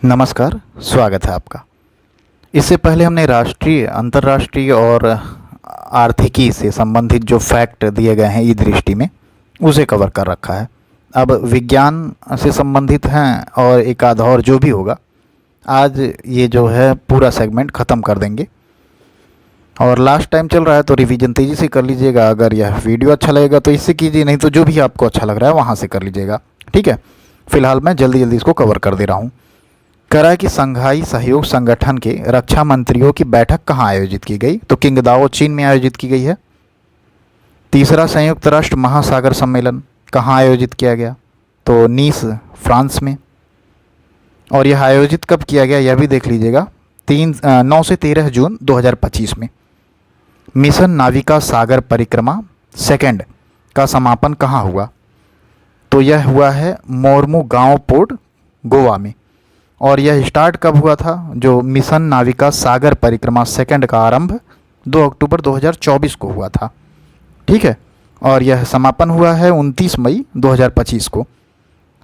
नमस्कार, स्वागत है आपका। इससे पहले हमने राष्ट्रीय, अंतर्राष्ट्रीय और आर्थिकी से संबंधित जो फैक्ट दिए गए हैं ई दृष्टि में, उसे कवर कर रखा है। अब विज्ञान से संबंधित हैं और एक आध और जो भी होगा, आज ये जो है पूरा सेगमेंट ख़त्म कर देंगे। और लास्ट टाइम चल रहा है तो रिवीजन तेज़ी से कर लीजिएगा। अगर यह वीडियो अच्छा लगेगा तो इससे कीजिए, नहीं तो जो भी आपको अच्छा लग रहा है वहाँ से कर लीजिएगा, ठीक है। फिलहाल मैं जल्दी जल्दी इसको कवर कर दे रहा हूँ। कह रहा है कि संघाई सहयोग संगठन के रक्षा मंत्रियों की बैठक कहाँ आयोजित की गई? तो किंगदाओ चीन में आयोजित की गई है। तीसरा संयुक्त राष्ट्र महासागर सम्मेलन कहाँ आयोजित किया गया? तो नीस, फ्रांस में। और यह आयोजित कब किया गया यह भी देख लीजिएगा, 9 से 13 जून 2025 में। मिशन नाविका सागर परिक्रमा सेकंड का समापन कहाँ हुआ? तो यह हुआ है मोरमुगांव पोर्ट, गोवा में। और यह स्टार्ट कब हुआ था? जो मिशन नाविका सागर परिक्रमा सेकंड का आरंभ 2 अक्टूबर 2024 को हुआ था, ठीक है। और यह समापन हुआ है 29 मई 2025 को।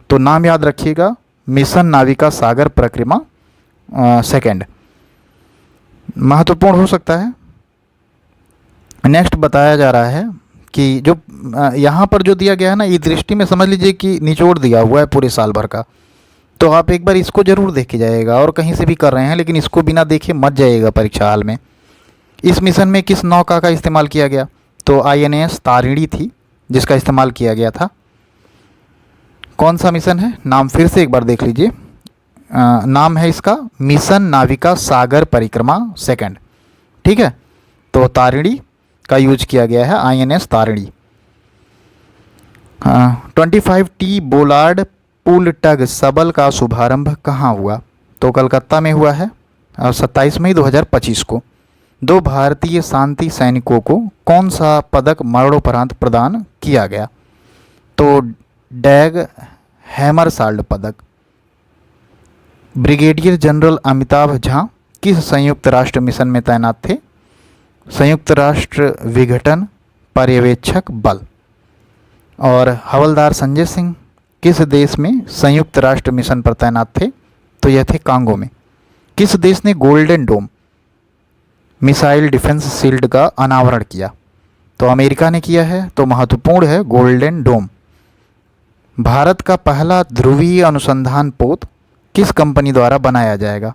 तो नाम याद रखिएगा, मिशन नाविका सागर परिक्रमा सेकंड। महत्वपूर्ण हो सकता है। नेक्स्ट बताया जा रहा है कि जो यहाँ पर जो दिया गया है ना, ये दृष्टि में समझ लीजिए कि निचोड़ दिया हुआ है पूरे साल भर का। तो आप एक बार इसको ज़रूर देख के जाइएगा, और कहीं से भी कर रहे हैं लेकिन इसको बिना देखे मत जाइएगा परीक्षा हाल में। इस मिशन में किस नौका का इस्तेमाल किया गया? तो INS तारिणी थी जिसका इस्तेमाल किया गया था। कौन सा मिशन है? नाम फिर से एक बार देख लीजिए। नाम है इसका मिशन नाविका सागर परिक्रमा सेकंड, ठीक है। तो तारिणी का यूज किया गया है, INS Tarini. 25T bollard pull tug Sabal का शुभारंभ कहाँ हुआ? तो कलकत्ता में हुआ है 27 मई 2025 को। 2 भारतीय शांति सैनिकों को कौन सा पदक मरणोपरांत प्रदान किया गया? तो डैग हैमरसाल्ड पदक। ब्रिगेडियर जनरल अमिताभ झा किस संयुक्त राष्ट्र मिशन में तैनात थे? संयुक्त राष्ट्र विघटन पर्यवेक्षक बल। और हवलदार संजय सिंह किस देश में संयुक्त राष्ट्र मिशन पर तैनात थे? तो यह थे कांगो में। किस देश ने golden dome missile defence shield का अनावरण किया? तो अमेरिका ने किया है। तो महत्वपूर्ण है गोल्डन डोम। भारत का पहला ध्रुवीय अनुसंधान पोत किस कंपनी द्वारा बनाया जाएगा?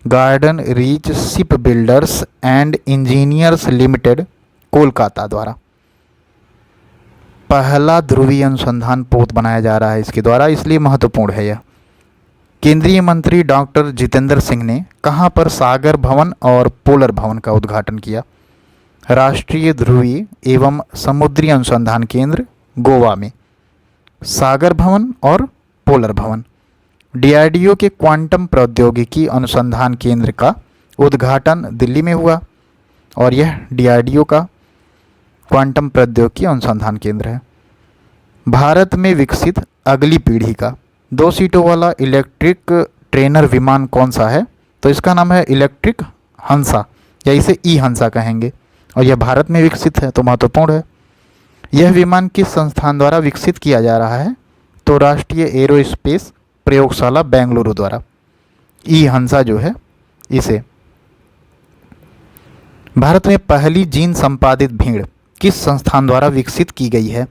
Garden reach ship builders and engineers limited, Kolkata द्वारा पहला ध्रुवीय अनुसंधान पोत बनाया जा रहा है इसके द्वारा, इसलिए महत्वपूर्ण है यह। केंद्रीय मंत्री डॉक्टर जितेंद्र सिंह ने कहाँ पर सागर भवन और पोलर भवन का उद्घाटन किया? राष्ट्रीय ध्रुवीय एवं समुद्री अनुसंधान केंद्र, गोवा में। सागर भवन और पोलर भवन। DRDO के क्वांटम प्रौद्योगिकी अनुसंधान केंद्र का उद्घाटन दिल्ली में हुआ, और यह DRDO का क्वांटम प्रौद्योगिकी अनुसंधान केंद्र है। भारत में विकसित अगली पीढ़ी का 2 सीटों वाला इलेक्ट्रिक ट्रेनर विमान कौन सा है? तो इसका नाम है इलेक्ट्रिक हंसा, या इसे ई हंसा कहेंगे, और यह भारत में विकसित है, तो महत्वपूर्ण है। यह विमान किस संस्थान द्वारा विकसित किया जा रहा है? तो राष्ट्रीय एरोस्पेस प्रयोगशाला बेंगलुरु द्वारा। ई हंसा जो है इसे। भारत में पहली जीन संपादित भीड़ किस संस्थान द्वारा विकसित की गई है?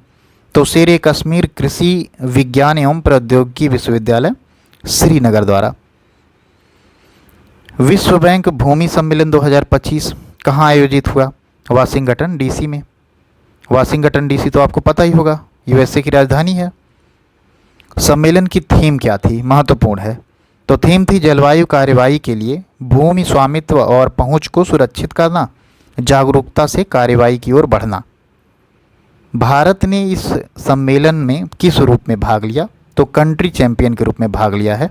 तो शेर कश्मीर कृषि विज्ञान एवं प्रौद्योगिकी विश्वविद्यालय, श्रीनगर द्वारा। विश्व बैंक भूमि सम्मेलन 2025 कहाँ आयोजित हुआ? वाशिंगटन DC में। वाशिंगटन DC तो आपको पता ही होगा, USA की राजधानी है। सम्मेलन की थीम क्या थी? महत्वपूर्ण है। तो थीम थी जलवायु कार्रवाई के लिए भूमि स्वामित्व और पहुंच को सुरक्षित करना, जागरूकता से कार्रवाई की ओर बढ़ना। भारत ने इस सम्मेलन में किस रूप में भाग लिया? तो कंट्री चैंपियन के रूप में भाग लिया है।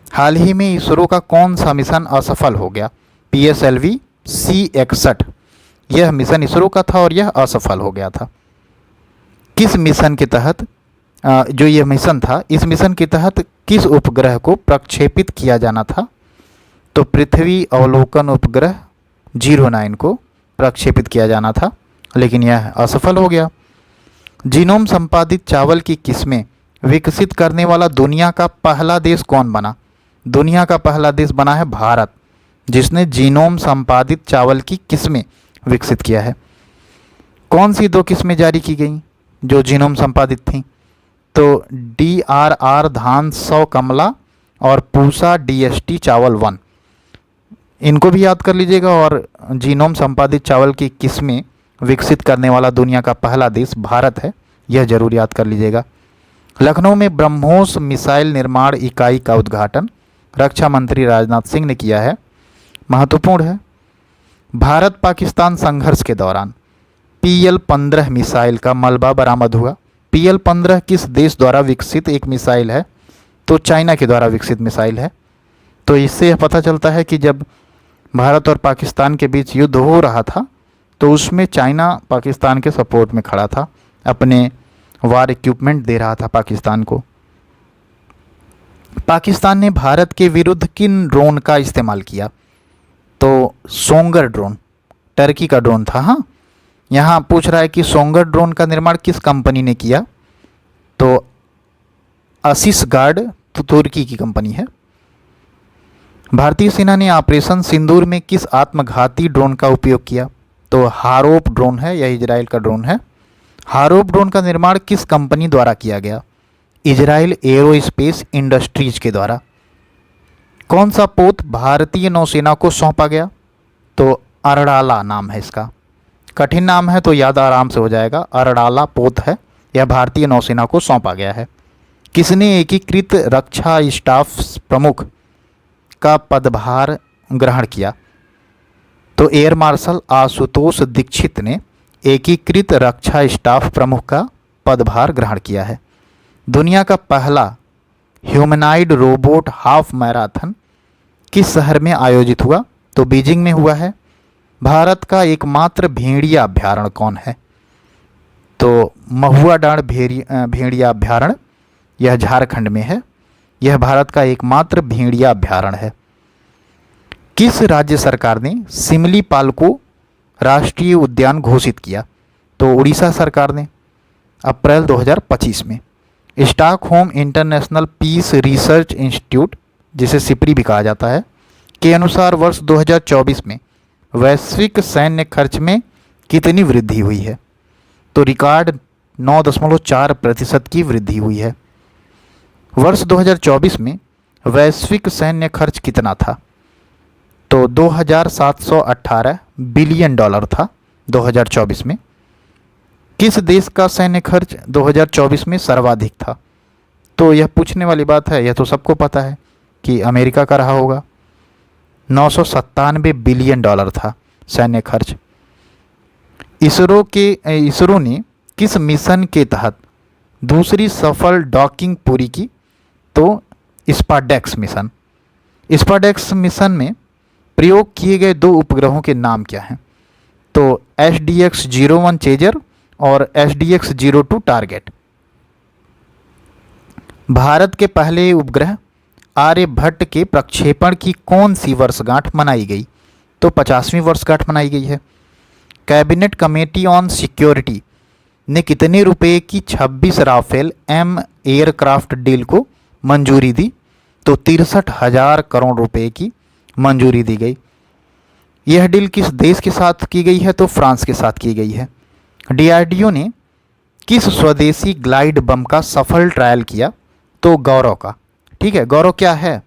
हाल ही में इसरो का कौन सा मिशन असफल हो गया? PSLV C61। यह मिशन इसरो का था और यह असफल हो गया था। किस मिशन के तहत जो यह मिशन था, इस मिशन के तहत किस उपग्रह को प्रक्षेपित किया जाना था? तो पृथ्वी अवलोकन उपग्रह 09 को प्रक्षेपित किया जाना था, लेकिन यह असफल हो गया। जीनोम संपादित चावल की किस्में विकसित करने वाला दुनिया का पहला देश कौन बना? दुनिया का पहला देश बना है भारत, जिसने जीनोम संपादित चावल की किस्में विकसित किया है। कौन सी दो किस्में जारी की गई जो जीनोम संपादित थीं? तो DRR धान 100 कमला और पूसा DST चावल 1, इनको भी याद कर लीजिएगा। और जीनोम संपादित चावल की किस्में विकसित करने वाला दुनिया का पहला देश भारत है, यह जरूर याद कर लीजिएगा। लखनऊ में ब्रह्मोस मिसाइल निर्माण इकाई का उद्घाटन रक्षा मंत्री राजनाथ सिंह ने किया है, महत्वपूर्ण है। भारत पाकिस्तान संघर्ष के दौरान PL-15 मिसाइल का मलबा बरामद हुआ। PL-15 किस देश द्वारा विकसित एक मिसाइल है? तो चाइना के द्वारा विकसित मिसाइल है। तो इससे यह पता चलता है कि जब भारत और पाकिस्तान के बीच युद्ध हो रहा था तो उसमें चाइना पाकिस्तान के सपोर्ट में खड़ा था, अपने वार इक्विपमेंट दे रहा था पाकिस्तान को। पाकिस्तान ने भारत के विरुद्ध किन ड्रोन का इस्तेमाल किया? तो सोंगर ड्रोन, टर्की का ड्रोन था। हाँ, यहाँ पूछ रहा है कि सोंगर ड्रोन का निर्माण किस कंपनी ने किया? तो असिस गार्ड तुर्की की कंपनी है। भारतीय सेना ने ऑपरेशन सिंदूर में किस आत्मघाती ड्रोन का उपयोग किया? तो हारोप ड्रोन है, यह इजराइल का ड्रोन है। हारोप ड्रोन का निर्माण किस कंपनी द्वारा किया गया? इजराइल एरोस्पेस इंडस्ट्रीज के द्वारा। कौन सा पोत भारतीय नौसेना को सौंपा गया? तो अरडाला नाम है इसका। कठिन नाम है तो याद आराम से हो जाएगा। अरडाला पोत है, यह भारतीय नौसेना को सौंपा गया है। किसने एकीकृत रक्षा स्टाफ प्रमुख का पदभार ग्रहण किया? तो एयर मार्शल आशुतोष दीक्षित ने एकीकृत रक्षा स्टाफ प्रमुख का पदभार ग्रहण किया है। दुनिया का पहला ह्यूमनाइड रोबोट हाफ मैराथन किस शहर में आयोजित हुआ? तो बीजिंग में हुआ है। भारत का एकमात्र भेड़िया अभ्यारण्य कौन है? तो महुआ डांड भेड़िया अभ्यारण्य, यह झारखंड में है। यह भारत का एकमात्र भेड़िया अभ्यारण्य है। किस राज्य सरकार ने सिमलीपाल को राष्ट्रीय उद्यान घोषित किया? तो उड़ीसा सरकार ने अप्रैल 2025 में। Stockholm International Peace Research Institute, जिसे सिपरी भी कहा जाता है, के अनुसार वर्ष 2024 में वैश्विक सैन्य खर्च में कितनी वृद्धि हुई है? तो रिकॉर्ड 9.4% की वृद्धि हुई है। वर्ष 2024 में वैश्विक सैन्य खर्च कितना था? तो $2,718 बिलियन था 2024 में। किस देश का सैन्य खर्च 2024 में सर्वाधिक था? तो यह पूछने वाली बात है, यह तो सबको पता है कि अमेरिका का रहा होगा। 997 बिलियन था सैन्य खर्च। इसरो ने किस मिशन के तहत दूसरी सफल डॉकिंग पूरी की? तो स्पाडेक्स मिशन। स्पाडेक्स मिशन में प्रयोग किए गए 2 उपग्रहों के नाम क्या हैं? तो SDX-01 चेजर और SDX-02 टारगेट। भारत के पहले उपग्रह आर्यभट्ट के प्रक्षेपण की कौन सी वर्षगांठ मनाई गई? तो 50वीं वर्षगांठ मनाई गई है। कैबिनेट कमेटी ऑन सिक्योरिटी ने कितने रुपए की 26 राफेल M एयरक्राफ्ट डील को मंजूरी दी? तो 63,000 करोड़ रुपए की मंजूरी दी गई। यह डील किस देश के साथ की गई है? तो फ्रांस के साथ की गई है। DRDO ने किस स्वदेशी ग्लाइड बम का सफल ट्रायल किया? तो गौरव का। ठीक है, गौरव क्या है?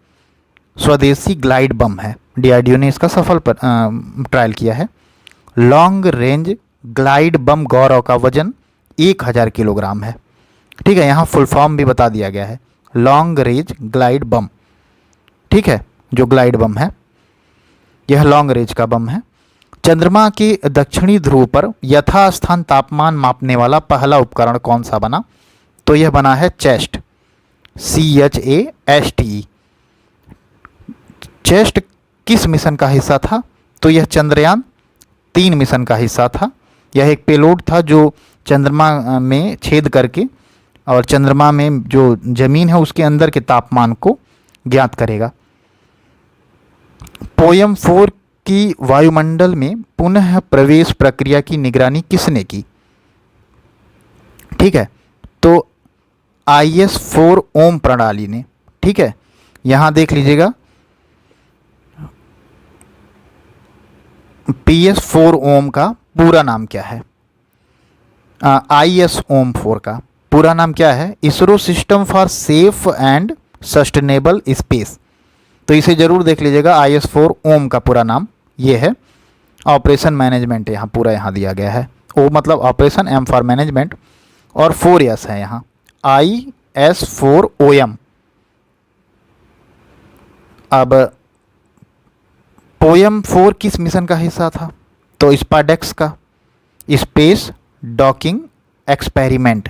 स्वदेशी ग्लाइड बम है। DRDO ने इसका सफल ट्रायल किया है। लॉन्ग रेंज ग्लाइड बम गौरव का वजन 1000 किलोग्राम है। ठीक है, यहाँ फुल फॉर्म भी बता दिया गया है, लॉन्ग रेंज ग्लाइड बम। ठीक है, जो ग्लाइड बम है यह लॉन्ग रेंज का बम है। चंद्रमा के दक्षिणी ध्रुव पर यथास्थान तापमान मापने वाला पहला उपकरण कौन सा बना? तो यह बना है चेस्ट, CHASTE। चेस्ट किस मिशन का हिस्सा था? तो यह चंद्रयान 3 मिशन का हिस्सा था। यह एक पेलोड था जो चंद्रमा में छेद करके और चंद्रमा में जो जमीन है उसके अंदर के तापमान को ज्ञात करेगा। पोयम 4 की वायुमंडल में पुनः प्रवेश प्रक्रिया की निगरानी किसने की? ठीक है, तो IS-4 ओम प्रणाली ने। ठीक है, यहाँ देख लीजिएगा PS4 ओम का पूरा नाम क्या है, IS ओम 4 का पूरा नाम क्या है, ISRO system for safe and sustainable space. तो इसे जरूर देख लीजिएगा, IS4 ओम का पूरा नाम ये है। ऑपरेशन मैनेजमेंट यहाँ पूरा यहाँ दिया गया है, ओ मतलब ऑपरेशन, M फॉर मैनेजमेंट और 4S है यहाँ, IS4 OM। अब पोयम 4 किस मिशन का हिस्सा था, तो स्पाडेक्स का स्पेस डॉकिंग एक्सपेरिमेंट।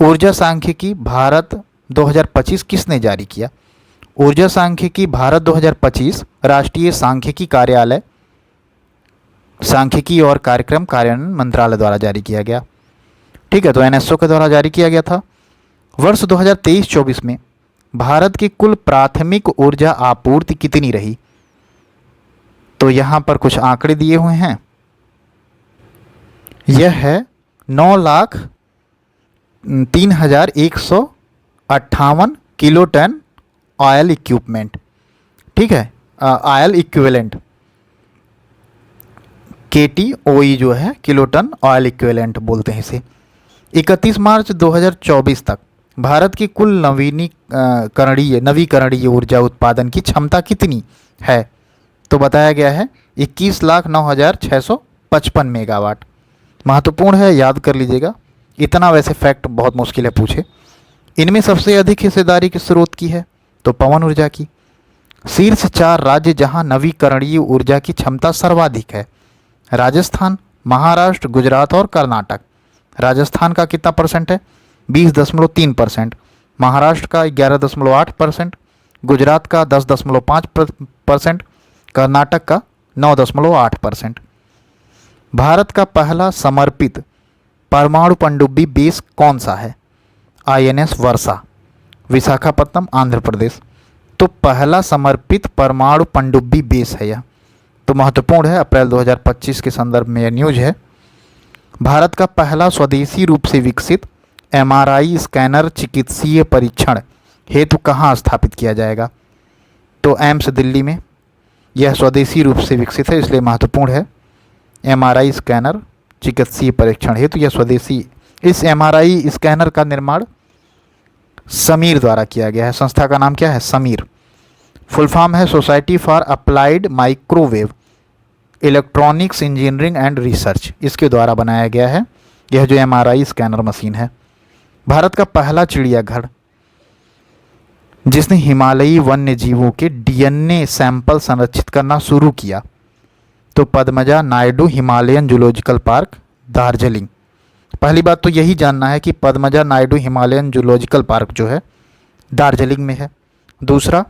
ऊर्जा सांख्यिकी भारत 2025 किसने जारी किया, ऊर्जा सांख्यिकी भारत 2025 राष्ट्रीय सांख्यिकी कार्यालय, सांख्यिकी और कार्यक्रम कार्यान्वयन मंत्रालय द्वारा जारी किया गया। ठीक है, तो NSO के द्वारा जारी किया गया था। वर्ष 2023-24 में भारत की कुल प्राथमिक ऊर्जा आपूर्ति कितनी रही, तो यहाँ पर कुछ आंकड़े दिए हुए हैं। यह है 9,03,158 किलो टन ऑयल इक्विपमेंट। ठीक है, ऑयल इक्विवेलेंट, KTOE जो है किलो टन ऑयल इक्विवेलेंट बोलते हैं इसे। 31 मार्च 2024 तक भारत की कुल नवीकरणीय ऊर्जा उत्पादन की क्षमता कितनी है, तो बताया गया है 21,09,655 मेगावाट। महत्वपूर्ण है, याद कर लीजिएगा, इतना वैसे फैक्ट बहुत मुश्किल है पूछे। इनमें सबसे अधिक हिस्सेदारी किस स्रोत की है, तो पवन ऊर्जा की। शीर्ष 4 राज्य जहां नवीकरणीय ऊर्जा की क्षमता सर्वाधिक है, राजस्थान, महाराष्ट्र, गुजरात और कर्नाटक। राजस्थान का कितना परसेंट है, 20.3%, महाराष्ट्र का 11.8%, गुजरात का 10.5%, कर्नाटक का 9.8%। भारत का पहला समर्पित परमाणु पनडुब्बी बेस कौन सा है, INS वर्षा, विशाखापट्टनम, आंध्र प्रदेश। तो पहला समर्पित परमाणु पनडुब्बी बेस है यह, तो महत्वपूर्ण है, अप्रैल 2025 के संदर्भ में यह न्यूज है। भारत का पहला स्वदेशी रूप से विकसित MRI स्कैनर चिकित्सीय परीक्षण हेतु कहाँ स्थापित किया जाएगा, तो एम्स दिल्ली में। यह स्वदेशी रूप से विकसित है इसलिए महत्वपूर्ण है। MRI स्कैनर चिकित्सीय परीक्षण हेतु यह स्वदेशी, इस MRI स्कैनर का निर्माण समीर द्वारा किया गया है। संस्था का नाम क्या है, समीर। फुल फॉर्म है society for applied microwave electronics engineering and research, इसके द्वारा बनाया गया है यह जो MRI स्कैनर मशीन है। भारत का पहला चिड़ियाघर जिसने हिमालयी वन्य जीवों के DNA सैंपल संरक्षित करना शुरू किया, तो Padmaja Naidu Himalayan zoological park, Darjeeling. पहली बात तो यही जानना है कि Padmaja Naidu Himalayan zoological park जो है दार्जिलिंग में है। दूसरा,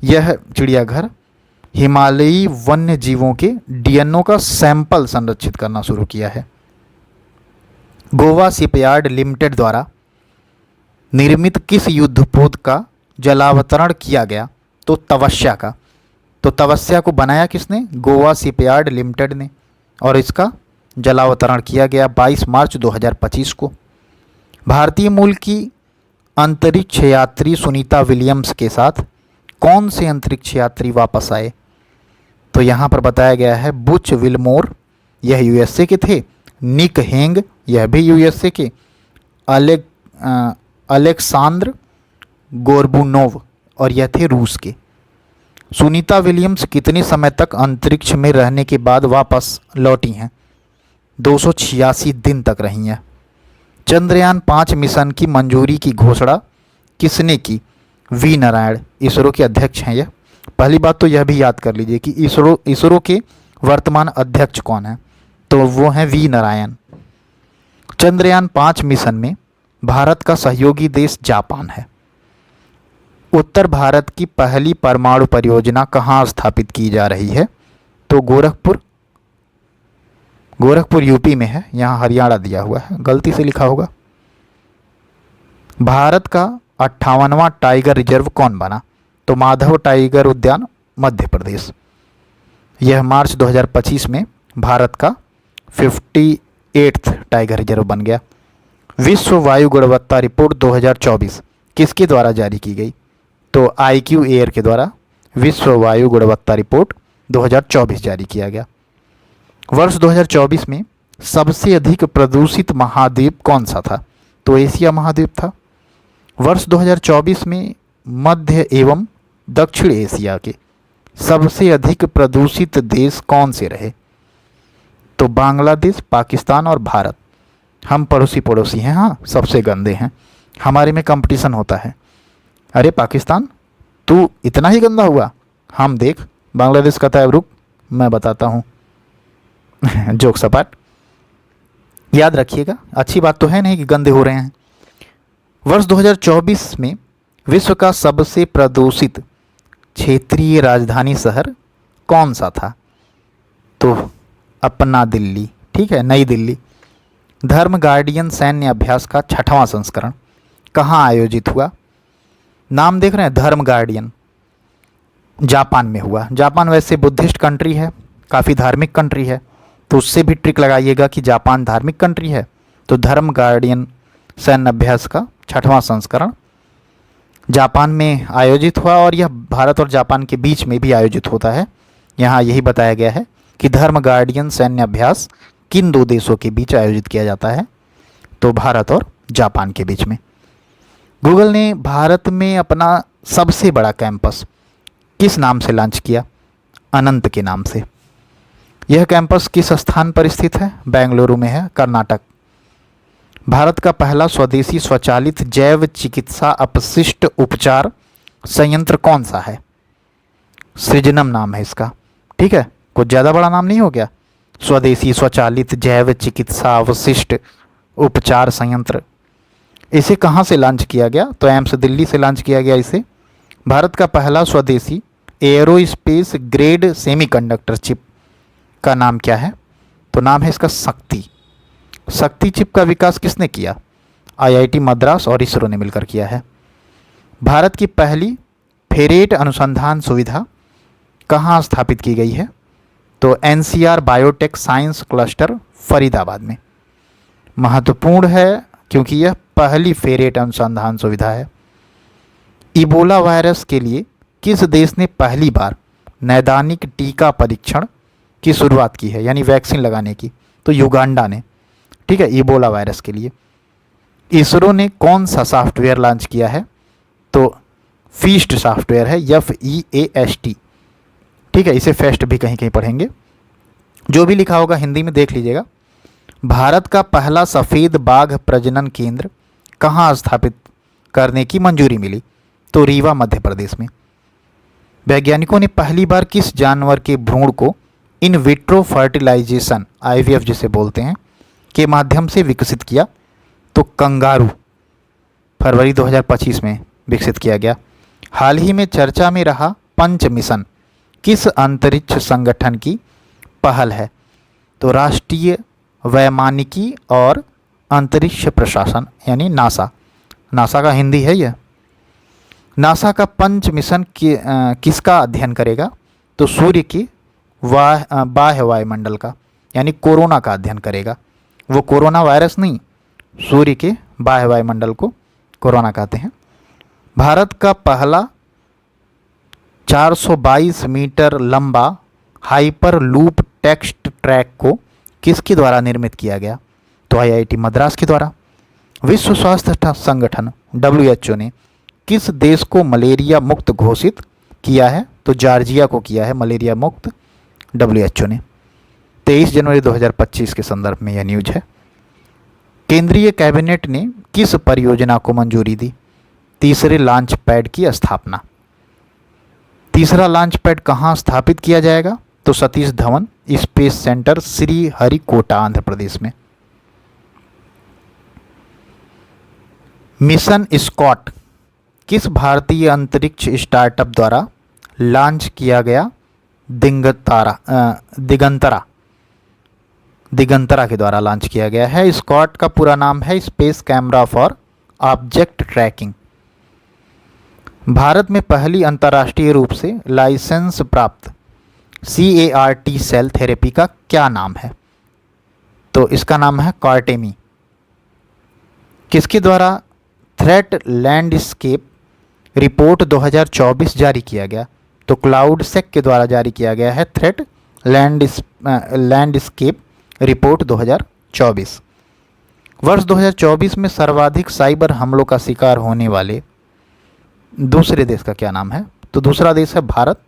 यह चिड़ियाघर हिमालयी वन्य जीवों के DNA का सैंपल संरक्षित करना शुरू किया है। गोवा शिपयार्ड लिमिटेड द्वारा निर्मित किस युद्धपोत का जलावतरण किया गया, तो तवस्या का। तो तवस्या को बनाया किसने, गोवा शिपयार्ड लिमिटेड ने, और इसका जलावतरण किया गया 22 मार्च 2025 को। भारतीय मूल की अंतरिक्ष यात्री सुनीता विलियम्स के साथ कौन से अंतरिक्ष यात्री वापस आए, तो यहाँ पर बताया गया है बुच विलमोर, यह USA के थे। निक हेंग, यह भी USA के। अलेक्सांद्र गोर्बुनोव, और यह थे रूस के। सुनीता विलियम्स कितने समय तक अंतरिक्ष में रहने के बाद वापस लौटी हैं, 286 दिन तक रही हैं। चंद्रयान 5 मिशन की मंजूरी की घोषणा किसने की, V नारायण, इसरो के अध्यक्ष हैं यह। पहली बात तो यह भी याद कर लीजिए कि इसरो के वर्तमान अध्यक्ष कौन हैं, तो वो हैं V नारायण। चंद्रयान 5 मिशन में भारत का सहयोगी देश जापान है। उत्तर भारत की पहली परमाणु परियोजना कहाँ स्थापित की जा रही है, तो गोरखपुर UP में है, यहाँ हरियाणा दिया हुआ है, गलती से लिखा होगा। भारत का 58वां टाइगर रिजर्व कौन बना, तो माधव टाइगर उद्यान, मध्य प्रदेश। यह मार्च 2025 में भारत का 58th टाइगर रिजर्व बन गया। विश्व वायु गुणवत्ता रिपोर्ट 2024 किसके द्वारा जारी की गई, तो IQ एयर के द्वारा विश्व वायु गुणवत्ता रिपोर्ट 2024 जारी किया गया। वर्ष 2024 में सबसे अधिक प्रदूषित महाद्वीप कौन सा था? तो एशिया महाद्वीप था। वर्ष 2024 में मध्य एवं दक्षिण एशिया के सबसे अधिक प्रदूषित देश कौन से रहे? तो बांग्लादेश, पाकिस्तान और भारत। हम पड़ोसी हैं, हाँ, सबसे गंदे हैं, हमारे में कंपटीशन होता है। अरे पाकिस्तान, तू इतना ही गंदा हुआ, हम देख बांग्लादेश कहता है रुक मैं बताता हूँ। जोक सपाट। याद रखिएगा, अच्छी बात तो है नहीं कि गंदे हो रहे हैं। वर्ष 2024 में विश्व का सबसे प्रदूषित क्षेत्रीय राजधानी शहर कौन सा था? तो अपना दिल्ली, ठीक है, नई दिल्ली। धर्म गार्डियन सैन्य अभ्यास का 6वां संस्करण कहाँ आयोजित हुआ? नाम देख रहे हैं, धर्म गार्डियन, जापान में हुआ। जापान वैसे बुद्धिस्ट कंट्री है, काफ़ी धार्मिक कंट्री है, तो उससे भी ट्रिक लगाइएगा कि जापान धार्मिक कंट्री है। तो धर्म गार्डियन सैन्य अभ्यास का 6वां संस्करण जापान में आयोजित हुआ, और यह भारत और जापान के बीच में भी आयोजित होता है। यहाँ यही बताया गया है कि धर्म गार्डियन सैन्य अभ्यास किन दो देशों के बीच आयोजित किया जाता है? तो भारत और जापान के बीच में। गूगल ने भारत में अपना सबसे बड़ा कैंपस किस नाम से लॉन्च किया? अनंत के नाम से। यह कैंपस किस स्थान पर स्थित है? बेंगलुरु में है, कर्नाटक। भारत का पहला स्वदेशी स्वचालित जैव चिकित्सा अपशिष्ट उपचार संयंत्र कौन सा है? सृजनम नाम है इसका, ठीक है, कुछ ज़्यादा बड़ा नाम नहीं हो गया। स्वदेशी स्वचालित जैव चिकित्सा अवशिष्ट उपचार संयंत्र। इसे कहाँ से लॉन्च किया गया? तो एम्स दिल्ली से लॉन्च किया गया इसे। भारत का पहला स्वदेशी एयरोस्पेस ग्रेड सेमीकंडक्टर चिप का नाम क्या है? तो नाम है इसका शक्ति। शक्ति चिप का विकास किसने किया? IIT मद्रास और इसरो ने मिलकर किया है। भारत की पहली फेरेट अनुसंधान सुविधा कहाँ स्थापित की गई है? तो NCR biotech science cluster Faridabad में। महत्वपूर्ण है क्योंकि यह पहली फेरेट अनुसंधान सुविधा है। इबोला वायरस के लिए किस देश ने पहली बार नैदानिक टीका परीक्षण की शुरुआत की है, यानी वैक्सीन लगाने की? तो युगांडा ने, ठीक है, इबोला वायरस के लिए। इसरो ने कौन सा सॉफ्टवेयर लॉन्च किया है? तो फीस्ट सॉफ्टवेयर है, FEAST, ठीक है, इसे फेस्ट भी कहीं कहीं पढ़ेंगे। जो भी लिखा होगा हिंदी में देख लीजिएगा। भारत का पहला सफ़ेद बाघ प्रजनन केंद्र कहाँ स्थापित करने की मंजूरी मिली? तो रीवा, मध्य प्रदेश में। वैज्ञानिकों ने पहली बार किस जानवर के भ्रूण को इन विट्रो फर्टिलाइजेशन, IVF जिसे बोलते हैं, के माध्यम से विकसित किया? तो कंगारू, फरवरी 2025 में विकसित किया गया। हाल ही में चर्चा में रहा पंच मिशन किस अंतरिक्ष संगठन की पहल है? तो राष्ट्रीय वैमानिकी और अंतरिक्ष प्रशासन, यानी नासा। नासा का हिंदी है यह। नासा का पंच मिशन किसका अध्ययन करेगा? तो सूर्य की बाह्य वायुमंडल का, यानी कोरोना का अध्ययन करेगा। वो कोरोना वायरस नहीं, सूर्य के बाह्य वायुमंडल को कोरोना कहते हैं। भारत का पहला 422 मीटर लंबा हाइपर लूप टेक्स्ट ट्रैक को किसके द्वारा निर्मित किया गया? तो IIT मद्रास के द्वारा। विश्व स्वास्थ्य संगठन WHO ने किस देश को मलेरिया मुक्त घोषित किया है? तो जॉर्जिया को किया है मलेरिया मुक्त WHO ने। 23 जनवरी 2025 के संदर्भ में यह न्यूज है। केंद्रीय कैबिनेट ने किस परियोजना को मंजूरी दी? तीसरे लॉन्च पैड की स्थापना। तीसरा लॉन्च पैड कहाँ स्थापित किया जाएगा? तो Satish Dhawan Space Centre, Sriharikota, Andhra Pradesh में। मिशन स्कॉट किस भारतीय अंतरिक्ष स्टार्टअप द्वारा लॉन्च किया गया? दिगंतरा के द्वारा लॉन्च किया गया है। स्कॉट का पूरा नाम है space camera for object tracking. Bharat में पहली अंतर्राष्ट्रीय रूप से लाइसेंस प्राप्त CAR-T सेल थेरेपी का क्या नाम है? तो इसका नाम है कॉर्टेमी। किसके द्वारा थ्रेट लैंडस्केप रिपोर्ट 2024 जारी किया गया? तो क्लाउडसेक के द्वारा जारी किया गया है थ्रेट लैंडस्केप रिपोर्ट 2024। वर्ष 2024 में सर्वाधिक साइबर हमलों का शिकार होने वाले दूसरे देश का क्या नाम है? तो दूसरा देश है भारत,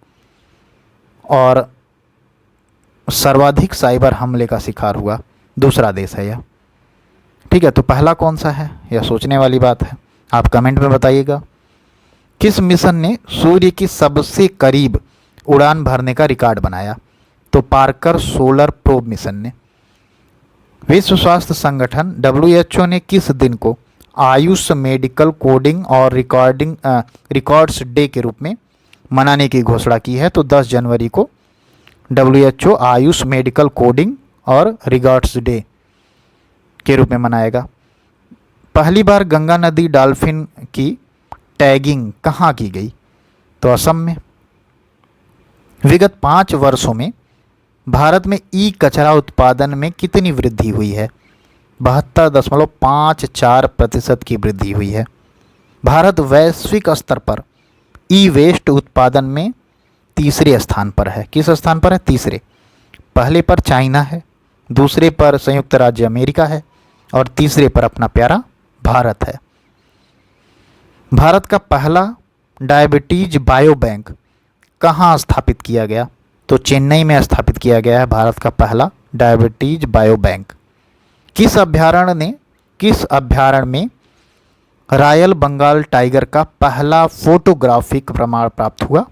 और सर्वाधिक साइबर हमले का शिकार हुआ दूसरा देश है यह। ठीक है, तो पहला कौन सा है? यह सोचने वाली बात है, आप कमेंट में बताइएगा। किस मिशन ने सूर्य की सबसे करीब उड़ान भरने का रिकॉर्ड बनाया? तो पार्कर सोलर प्रोब मिशन ने। विश्व स्वास्थ्य संगठन WHO ने किस दिन को आयुष मेडिकल कोडिंग और रिकॉर्ड्स डे के रूप में मनाने की घोषणा की है? तो 10 जनवरी को WHO आयुष मेडिकल कोडिंग और रिकॉर्ड्स डे के रूप में मनाएगा। पहली बार गंगा नदी डॉल्फिन की टैगिंग कहाँ की गई? तो असम में। विगत 5 वर्षों में भारत में ई कचरा उत्पादन में कितनी वृद्धि हुई है? 72.54% की वृद्धि हुई है। भारत वैश्विक स्तर पर ई वेस्ट उत्पादन में तीसरे स्थान पर है। किस स्थान पर है? तीसरे। पहले पर चाइना है, दूसरे पर संयुक्त राज्य अमेरिका है, और तीसरे पर अपना प्यारा भारत है। भारत का पहला डायबिटीज बायो बैंक कहाँ स्थापित किया गया? तो चेन्नई में स्थापित किया गया है भारत का पहला डायबिटीज बायो बैंक। किस अभ्यारण्य में रॉयल बंगाल टाइगर का पहला फोटोग्राफिक प्रमाण प्राप्त हुआ?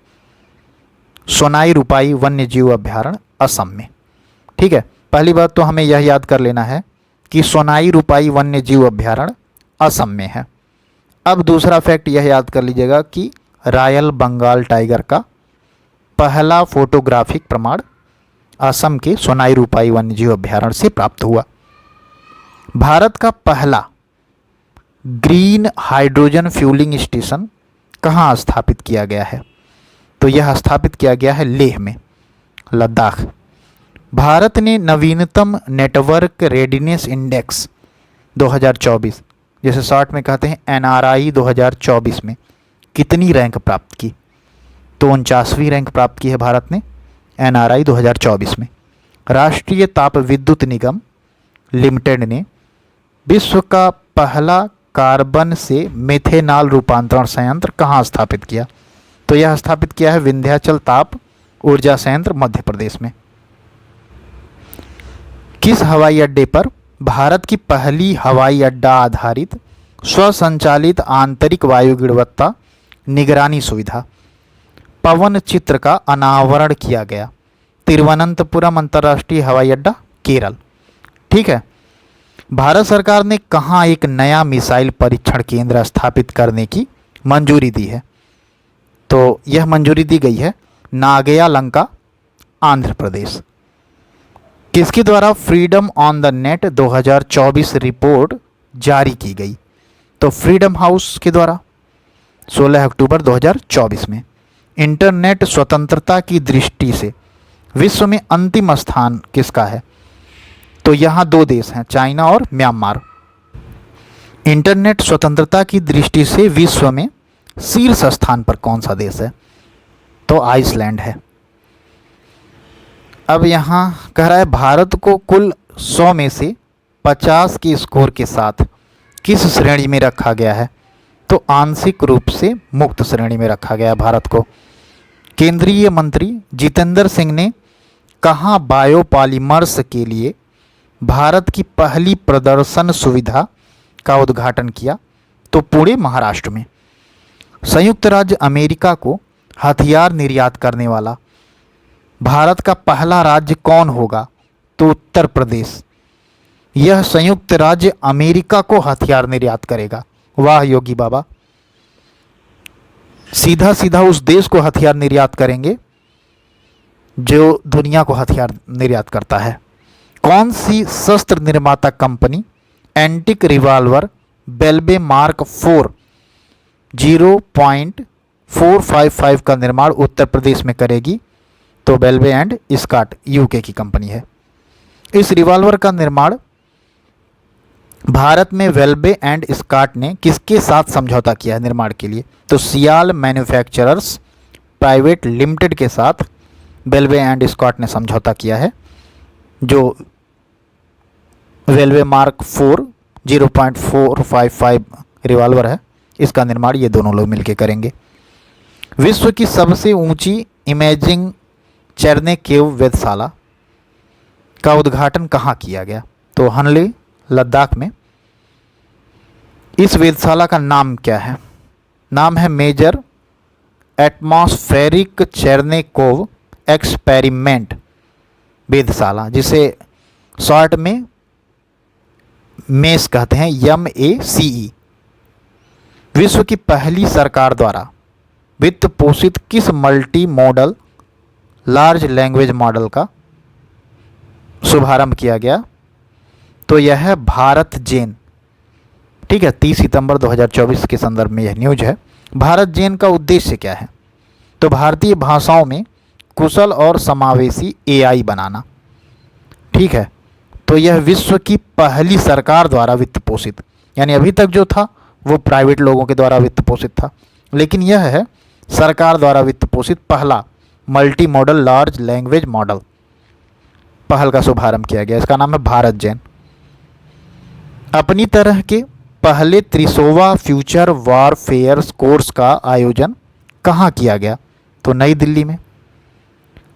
सोनाई रूपाई वन्य जीव अभ्यारण्य, असम में। ठीक है, पहली बात तो हमें यह याद कर लेना है कि सोनाई रूपाई वन्य जीव अभ्यारण्य असम में है। अब दूसरा फैक्ट यह याद कर लीजिएगा कि रॉयल बंगाल टाइगर का पहला फोटोग्राफिक प्रमाण असम के सोनाई रूपाई वन्यजीव अभ्यारण्य से प्राप्त हुआ। भारत का पहला ग्रीन हाइड्रोजन फ्यूलिंग स्टेशन कहाँ स्थापित किया गया है? तो यह स्थापित किया गया है लेह में, लद्दाख। भारत ने नवीनतम नेटवर्क रेडिनेस इंडेक्स 2024, जैसे शॉर्ट में कहते हैं NRI 2024 में कितनी रैंक प्राप्त की? तो 49वीं रैंक प्राप्त की है भारत ने NRI 2024 में। राष्ट्रीय ताप विद्युत निगम लिमिटेड ने विश्व का पहला कार्बन से मेथेनॉल रूपांतरण संयंत्र कहाँ स्थापित किया? तो यह स्थापित किया है विंध्याचल ताप ऊर्जा संयंत्र, मध्य प्रदेश में। किस हवाई अड्डे पर भारत की पहली हवाई अड्डा आधारित स्वसंचालित आंतरिक वायु गुणवत्ता निगरानी सुविधा पवन चित्र का अनावरण किया गया? तिरुवनंतपुरम अंतर्राष्ट्रीय हवाई अड्डा, केरल। ठीक है, भारत सरकार ने कहाँ एक नया मिसाइल परीक्षण केंद्र स्थापित करने की मंजूरी दी है? तो यह मंजूरी दी गई है नागया लंका, आंध्र प्रदेश। किसके द्वारा freedom on the net 2024 report जारी की गई? तो फ्रीडम हाउस के द्वारा 16 अक्टूबर 2024 में। इंटरनेट स्वतंत्रता की दृष्टि से विश्व में अंतिम स्थान किसका है? तो यहाँ 2 देश हैं, चाइना और म्यांमार। इंटरनेट स्वतंत्रता की दृष्टि से विश्व में शीर्ष स्थान पर कौन सा देश है? तो आइसलैंड है। अब यहाँ कह रहा है भारत को कुल 100 में से 50 के स्कोर के साथ किस श्रेणी में रखा गया है? तो आंशिक रूप से मुक्त श्रेणी में रखा गया है भारत को। केंद्रीय मंत्री जितेंद्र सिंह ने कहाँ बायोपॉलीमर्स के लिए भारत की पहली प्रदर्शन सुविधा का उद्घाटन किया? तो पुणे, महाराष्ट्र में। संयुक्त राज्य अमेरिका को हथियार निर्यात करने वाला भारत का पहला राज्य कौन होगा? तो उत्तर प्रदेश। यह संयुक्त राज्य अमेरिका को हथियार निर्यात करेगा। वाह योगी बाबा, सीधा सीधा उस देश को हथियार निर्यात करेंगे जो दुनिया को हथियार निर्यात करता है। कौन सी शस्त्र निर्माता कंपनी एंटिक रिवॉल्वर बेल्बे मार्क 4 0.455 का निर्माण उत्तर प्रदेश में करेगी? तो बेल्बे एंड स्कॉट, UK की कंपनी है। इस रिवॉल्वर का निर्माण भारत में वेल्बे एंड स्कॉट ने किसके साथ समझौता किया है निर्माण के लिए? तो सियाल मैन्युफैक्चरर्स प्राइवेट लिमिटेड के साथ वेल्बे एंड स्कॉट ने समझौता किया है। जो वेल्बे मार्क 4 0.455 रिवॉल्वर है, इसका निर्माण ये दोनों लोग मिलकर करेंगे। विश्व की सबसे ऊंची इमेजिंग चेरनेकेव वेधशाला का उद्घाटन कहाँ किया गया? तो हनले लद्दाख में। इस वेधशाला का नाम क्या है? नाम है मेजर एटमॉस्फेरिक चेरनेकोव एक्सपेरिमेंट वेधशाला, जिसे शॉर्ट में मेस कहते हैं, MACE। विश्व की पहली सरकार द्वारा वित्त पोषित किस multi modal large language model का शुभारंभ किया गया? तो यह है भारत जेन। ठीक है, 30 सितंबर 2024 के संदर्भ में यह न्यूज है। भारत जेन का उद्देश्य क्या है? तो भारतीय भाषाओं में कुशल और समावेशी AI बनाना। ठीक है, तो यह विश्व की पहली सरकार द्वारा वित्त पोषित, यानी अभी तक जो था वो प्राइवेट लोगों के द्वारा वित्त पोषित था, लेकिन यह है सरकार द्वारा वित्त पोषित पहला multi modal large language model, पहल का शुभारंभ किया गया। इसका नाम है भारत जेन। अपनी तरह के पहले 30वां फ्यूचर वॉरफेयर कोर्स का आयोजन कहाँ किया गया? तो नई दिल्ली में।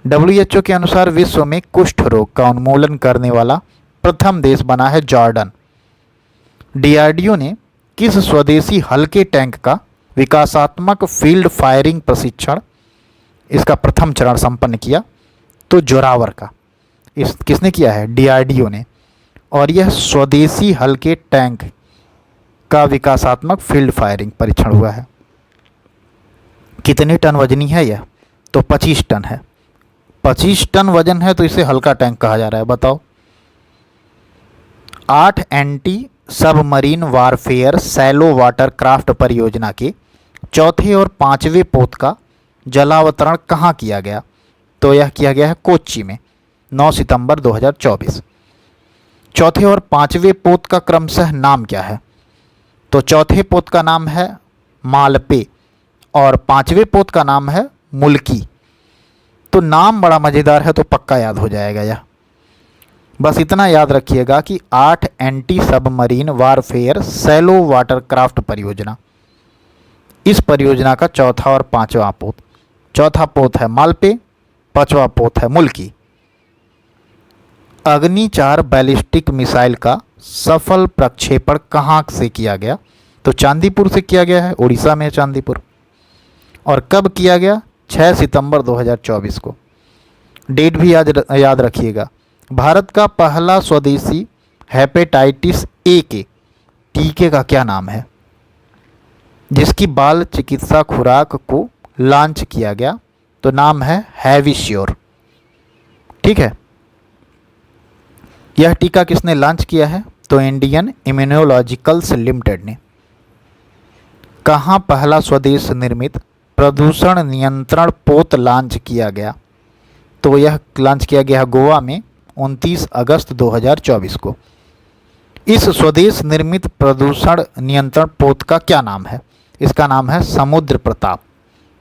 WHO के अनुसार विश्व में कुष्ठ रोग का उन्मूलन करने वाला प्रथम देश बना है जॉर्डन। DRDO ने किस स्वदेशी हल्के टैंक का विकासात्मक फील्ड फायरिंग प्रशिक्षण इसका प्रथम चरण संपन्न किया? तो जोरावर का। इस किसने किया है? DRDO ने। और यह स्वदेशी हल्के टैंक का विकासात्मक फील्ड फायरिंग परीक्षण हुआ है। कितने टन वजनी है यह? तो 25 टन है। 25 टन वजन है तो इसे हल्का टैंक कहा जा रहा है। बताओ। 8 anti submarine warfare shallow water craft परियोजना के चौथे और पांचवें पोत का जलावतरण कहाँ किया गया? तो यह किया गया है कोच्चि में, 9 सितंबर 2024। चौथे और पांचवें पोत का क्रमशः नाम क्या है? तो चौथे पोत का नाम है मालपे और पांचवें पोत का नाम है मुल्की। तो नाम बड़ा मज़ेदार है तो पक्का याद हो जाएगा यह। बस इतना याद रखिएगा कि 8 anti submarine warfare shallow water craft परियोजना, इस परियोजना का चौथा और पांचवा पोत। चौथा पोत है मालपे, पांचवा पोत है मुल्की। अग्नि 4 बैलिस्टिक मिसाइल का सफल प्रक्षेपण कहाँ से किया गया? तो चांदीपुर से किया गया है, उड़ीसा में चांदीपुर। और कब किया गया? 6 सितंबर 2024 को। डेट भी याद रखिएगा। भारत का पहला स्वदेशी हेपेटाइटिस ए के टीके का क्या नाम है, जिसकी बाल चिकित्सा खुराक को लॉन्च किया गया? तो नाम है हैविश्योर। ठीक है, यह टीका किसने लॉन्च किया है? तो इंडियन इम्यूनोलॉजिकल्स लिमिटेड ने। कहाँ पहला स्वदेश निर्मित प्रदूषण नियंत्रण पोत लॉन्च किया गया? तो यह लॉन्च किया गया गोवा में 29 अगस्त 2024 को। इस स्वदेश निर्मित प्रदूषण नियंत्रण पोत का क्या नाम है? इसका नाम है समुद्र प्रताप।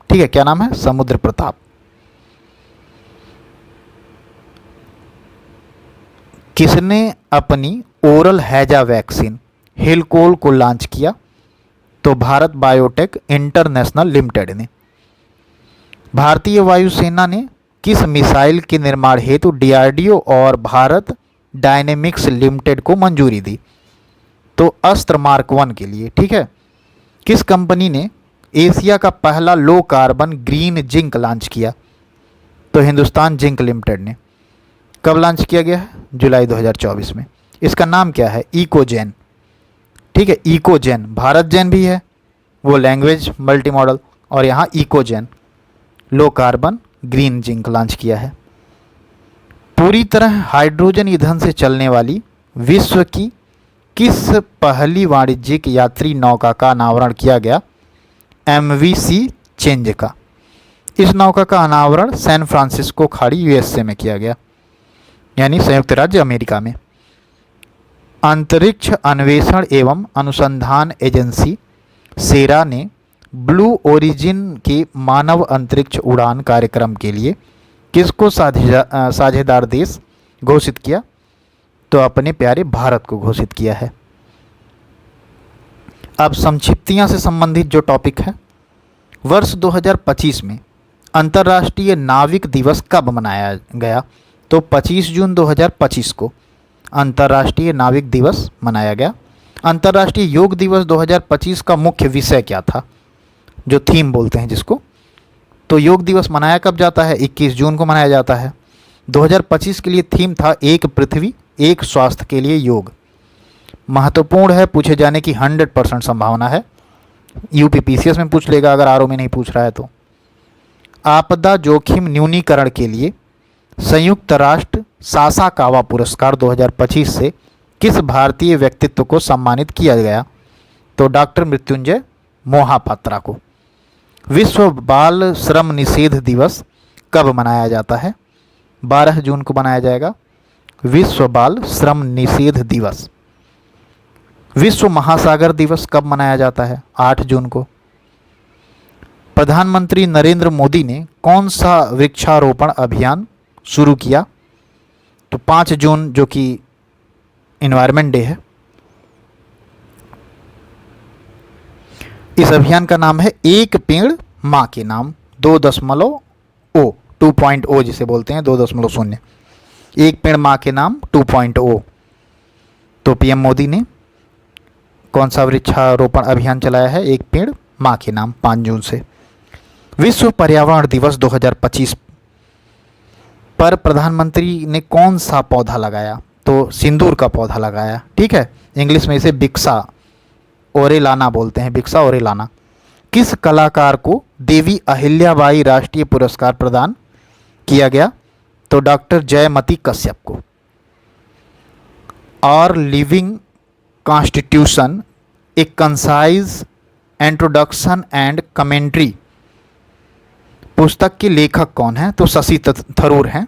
ठीक है, क्या नाम है? समुद्र प्रताप। किसने अपनी ओरल हैजा वैक्सीन हेलकोल को लॉन्च किया? तो भारत बायोटेक इंटरनेशनल लिमिटेड ने। भारतीय वायुसेना ने किस मिसाइल के निर्माण हेतु DRDO और भारत डायनेमिक्स लिमिटेड को मंजूरी दी? तो अस्त्र मार्क 1 के लिए। ठीक है, किस कंपनी ने एशिया का पहला लो कार्बन ग्रीन जिंक लॉन्च किया? तो हिंदुस्तान जिंक लिमिटेड ने। कब लॉन्च किया गया है? जुलाई 2024 में। इसका नाम क्या है? इकोजेन। ठीक है, इकोजेन। भारत जेन भी है, वो लैंग्वेज मल्टी मॉडल, और यहाँ Ecogen low carbon green zinc launch किया है। पूरी तरह हाइड्रोजन ईंधन से चलने वाली विश्व की किस पहली वाणिज्यिक यात्री नौका का अनावरण किया गया? MVC चेंज का। इस नौका का अनावरण सैन फ्रांसिस्को खाड़ी USA में किया गया, यानी संयुक्त राज्य अमेरिका में। अंतरिक्ष अन्वेषण एवं अनुसंधान एजेंसी सेरा ने ब्लू ओरिजिन के मानव अंतरिक्ष उड़ान कार्यक्रम के लिए किसको साझेदार देश घोषित किया? तो अपने प्यारे भारत को घोषित किया है। अब संक्षिप्तियां से संबंधित जो टॉपिक है, वर्ष 2025 में अंतर्राष्ट्रीय नाविक दिवस कब मनाया गया? तो 25 जून 2025 को अंतर्राष्ट्रीय नाविक दिवस मनाया गया। अंतर्राष्ट्रीय योग दिवस 2025 का मुख्य विषय क्या था, जो थीम बोलते हैं जिसको? तो योग दिवस मनाया कब जाता है? 21 जून को मनाया जाता है। 2025 के लिए थीम था एक पृथ्वी एक स्वास्थ्य के लिए योग। महत्वपूर्ण है, पूछे जाने की 100% संभावना है। यूपीपीसीएस में पूछ लेगा अगर आरओ में नहीं पूछ रहा है तो। आपदा जोखिम न्यूनीकरण के लिए संयुक्त राष्ट्र सासाकावा पुरस्कार 2025 से किस भारतीय व्यक्तित्व को सम्मानित किया गया? तो डॉक्टर मृत्युंजय मोहापात्रा को। विश्व बाल श्रम निषेध दिवस कब मनाया जाता है? 12 जून को मनाया जाएगा विश्व बाल श्रम निषेध दिवस। विश्व महासागर दिवस कब मनाया जाता है? 8 जून को। प्रधानमंत्री नरेंद्र मोदी ने कौन सा वृक्षारोपण अभियान शुरू किया? तो 5 जून, जो कि एनवायरनमेंट डे है। इस अभियान का नाम है एक पेड़ माँ के नाम 2.0 जिसे बोलते हैं 2.0। एक पेड़ माँ के नाम 2.0। तो पीएम मोदी ने कौन सा वृक्षारोपण अभियान चलाया है? एक पेड़ माँ के नाम, 5 जून से। विश्व पर्यावरण दिवस 2025 पर प्रधानमंत्री ने कौन सा पौधा लगाया? तो सिंदूर का पौधा लगाया। ठीक है, इंग्लिश में इसे बिक्सा ओरेलाना बोलते हैं, बिक्सा ओरेलाना। किस कलाकार को देवी अहिल्याबाई राष्ट्रीय पुरस्कार प्रदान किया गया? तो डॉक्टर जयमती कश्यप को। Our Living Constitution A Concise Introduction and Commentary पुस्तक के लेखक कौन है? तो शशि थरूर हैं।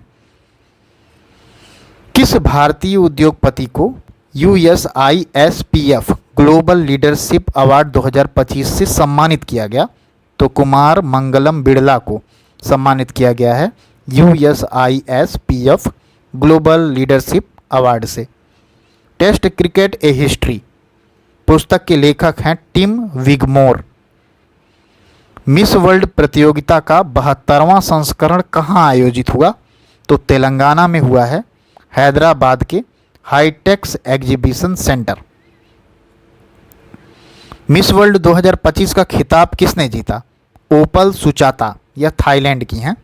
किस भारतीय उद्योगपति को USISPF ग्लोबल लीडरशिप अवार्ड 2025 से सम्मानित किया गया? तो कुमार मंगलम बिड़ला को सम्मानित किया गया है USISPF ग्लोबल लीडरशिप अवार्ड से। टेस्ट क्रिकेट ए हिस्ट्री पुस्तक के लेखक हैं टिम विगमोर। मिस वर्ल्ड प्रतियोगिता का 72वां संस्करण कहाँ आयोजित हुआ? तो तेलंगाना में हुआ है, हैदराबाद के HITEX exhibition centre. Miss world 2025 का खिताब किसने जीता? ओपल सुचाता, यह थाईलैंड की हैं।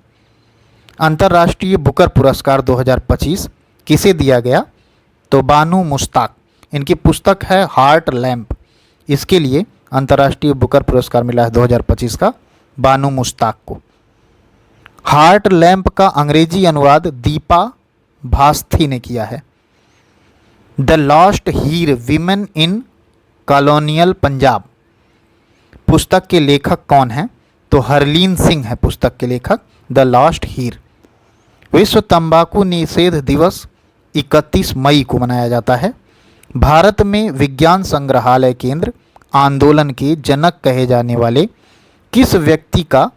अंतर्राष्ट्रीय बुकर पुरस्कार 2025 किसे दिया गया? तो बानू मुश्ताक। इनकी पुस्तक है हार्ट लैम्प। इसके लिए अंतर्राष्ट्रीय बुकर पुरस्कार मिला है 2025 का बानू मुश्ताक को। हार्ट लैम्प का अंग्रेजी अनुवाद दीपा भास्थी ने किया है। The lost Heer women in colonial Punjab पुस्तक के लेखक कौन हैं? तो हरलीन सिंह है पुस्तक के लेखक द लॉस्ट हीर। विश्व तंबाकू निषेध दिवस 31 मई को मनाया जाता है। भारत में विज्ञान संग्रहालय केंद्र आंदोलन के जनक कहे जाने वाले किस व्यक्ति का